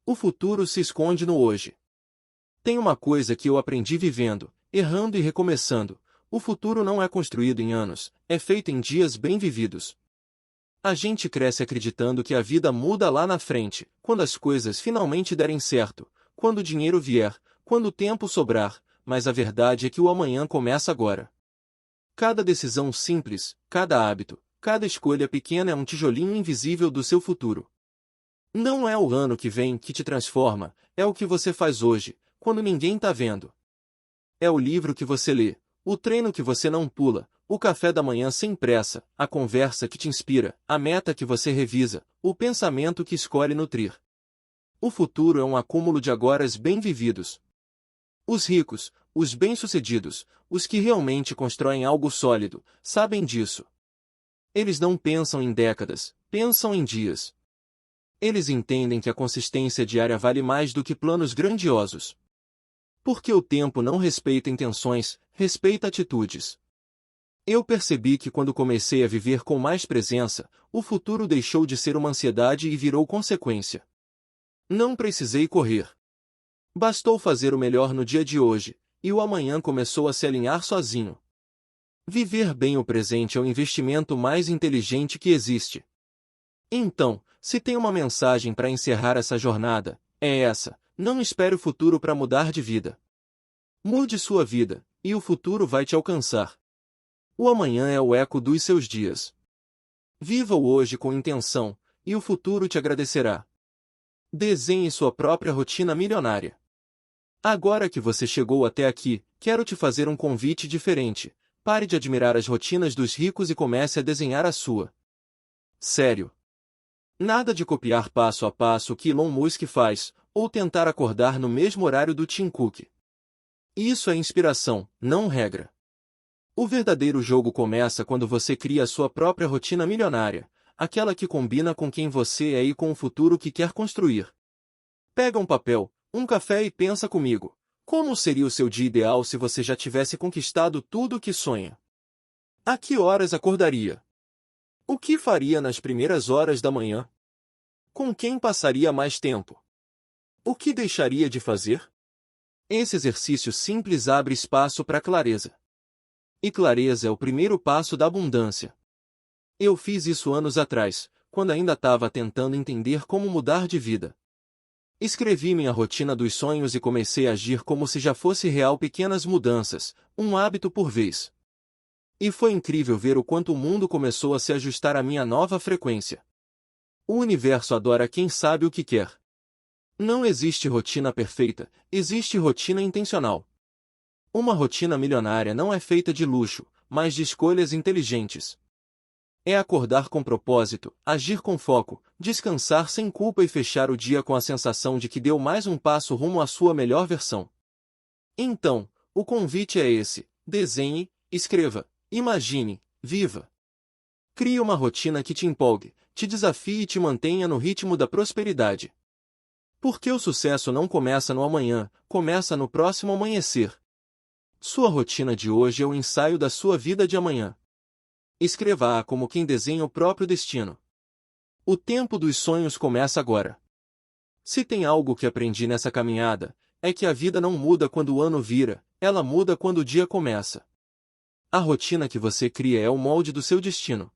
O futuro se esconde no hoje. Tem uma coisa que eu aprendi vivendo, errando e recomeçando: o futuro não é construído em anos, é feito em dias bem vividos. A gente cresce acreditando que a vida muda lá na frente, quando as coisas finalmente derem certo, quando o dinheiro vier, quando o tempo sobrar, mas a verdade é que o amanhã começa agora. Cada decisão simples, cada hábito, cada escolha pequena é um tijolinho invisível do seu futuro. Não é o ano que vem que te transforma, é o que você faz hoje, quando ninguém tá vendo. É o livro que você lê, o treino que você não pula, o café da manhã sem pressa, a conversa que te inspira, a meta que você revisa, o pensamento que escolhe nutrir. O futuro é um acúmulo de agoras bem vividos. Os ricos, os bem-sucedidos, os que realmente constroem algo sólido, sabem disso. Eles não pensam em décadas, pensam em dias. Eles entendem que a consistência diária vale mais do que planos grandiosos. Porque o tempo não respeita intenções, respeita atitudes. Eu percebi que quando comecei a viver com mais presença, o futuro deixou de ser uma ansiedade e virou consequência. Não precisei correr. Bastou fazer o melhor no dia de hoje, e o amanhã começou a se alinhar sozinho. Viver bem o presente é o investimento mais inteligente que existe. Então, se tem uma mensagem para encerrar essa jornada, é essa: não espere o futuro para mudar de vida. Mude sua vida, e o futuro vai te alcançar. O amanhã é o eco dos seus dias. Viva o hoje com intenção, e o futuro te agradecerá. Desenhe sua própria rotina milionária. Agora que você chegou até aqui, quero te fazer um convite diferente. Pare de admirar as rotinas dos ricos e comece a desenhar a sua. Sério. Nada de copiar passo a passo o que Elon Musk faz, ou tentar acordar no mesmo horário do Tim Cook. Isso é inspiração, não regra. O verdadeiro jogo começa quando você cria a sua própria rotina milionária, aquela que combina com quem você é e com o futuro que quer construir. Pega um papel, um café e pensa comigo. Como seria o seu dia ideal se você já tivesse conquistado tudo o que sonha? A que horas acordaria? O que faria nas primeiras horas da manhã? Com quem passaria mais tempo? O que deixaria de fazer? Esse exercício simples abre espaço para clareza. E clareza é o primeiro passo da abundância. Eu fiz isso anos atrás, quando ainda estava tentando entender como mudar de vida. Escrevi minha rotina dos sonhos e comecei a agir como se já fosse real, pequenas mudanças, um hábito por vez. E foi incrível ver o quanto o mundo começou a se ajustar à minha nova frequência. O universo adora quem sabe o que quer. Não existe rotina perfeita, existe rotina intencional. Uma rotina milionária não é feita de luxo, mas de escolhas inteligentes. É acordar com propósito, agir com foco, descansar sem culpa e fechar o dia com a sensação de que deu mais um passo rumo à sua melhor versão. Então, o convite é esse: desenhe, escreva, imagine, viva. Crie uma rotina que te empolgue, te desafie e te mantenha no ritmo da prosperidade. Porque o sucesso não começa no amanhã, começa no próximo amanhecer. Sua rotina de hoje é o ensaio da sua vida de amanhã. Escreva-a como quem desenha o próprio destino. O tempo dos sonhos começa agora. Se tem algo que aprendi nessa caminhada, é que a vida não muda quando o ano vira, ela muda quando o dia começa. A rotina que você cria é o molde do seu destino.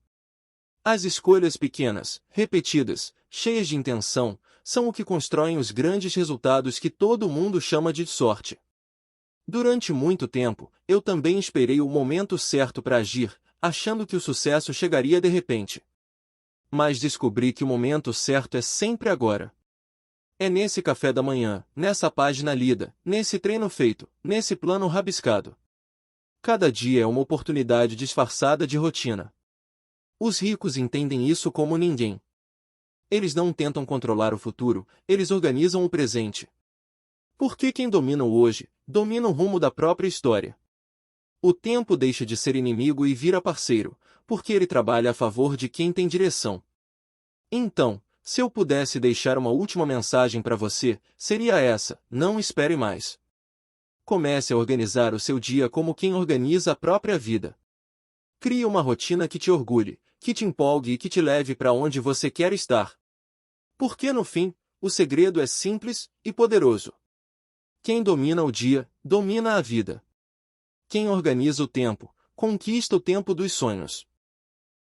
As escolhas pequenas, repetidas, cheias de intenção, são o que constroem os grandes resultados que todo mundo chama de sorte. Durante muito tempo, eu também esperei o momento certo para agir, achando que o sucesso chegaria de repente. Mas descobri que o momento certo é sempre agora. É nesse café da manhã, nessa página lida, nesse treino feito, nesse plano rabiscado. Cada dia é uma oportunidade disfarçada de rotina. Os ricos entendem isso como ninguém. Eles não tentam controlar o futuro, eles organizam o presente. Porque quem domina o hoje, domina o rumo da própria história. O tempo deixa de ser inimigo e vira parceiro, porque ele trabalha a favor de quem tem direção. Então, se eu pudesse deixar uma última mensagem para você, seria essa: não espere mais. Comece a organizar o seu dia como quem organiza a própria vida. Crie uma rotina que te orgulhe, que te empolgue e que te leve para onde você quer estar. Porque no fim, o segredo é simples e poderoso. Quem domina o dia, domina a vida. Quem organiza o tempo, conquista o tempo dos sonhos.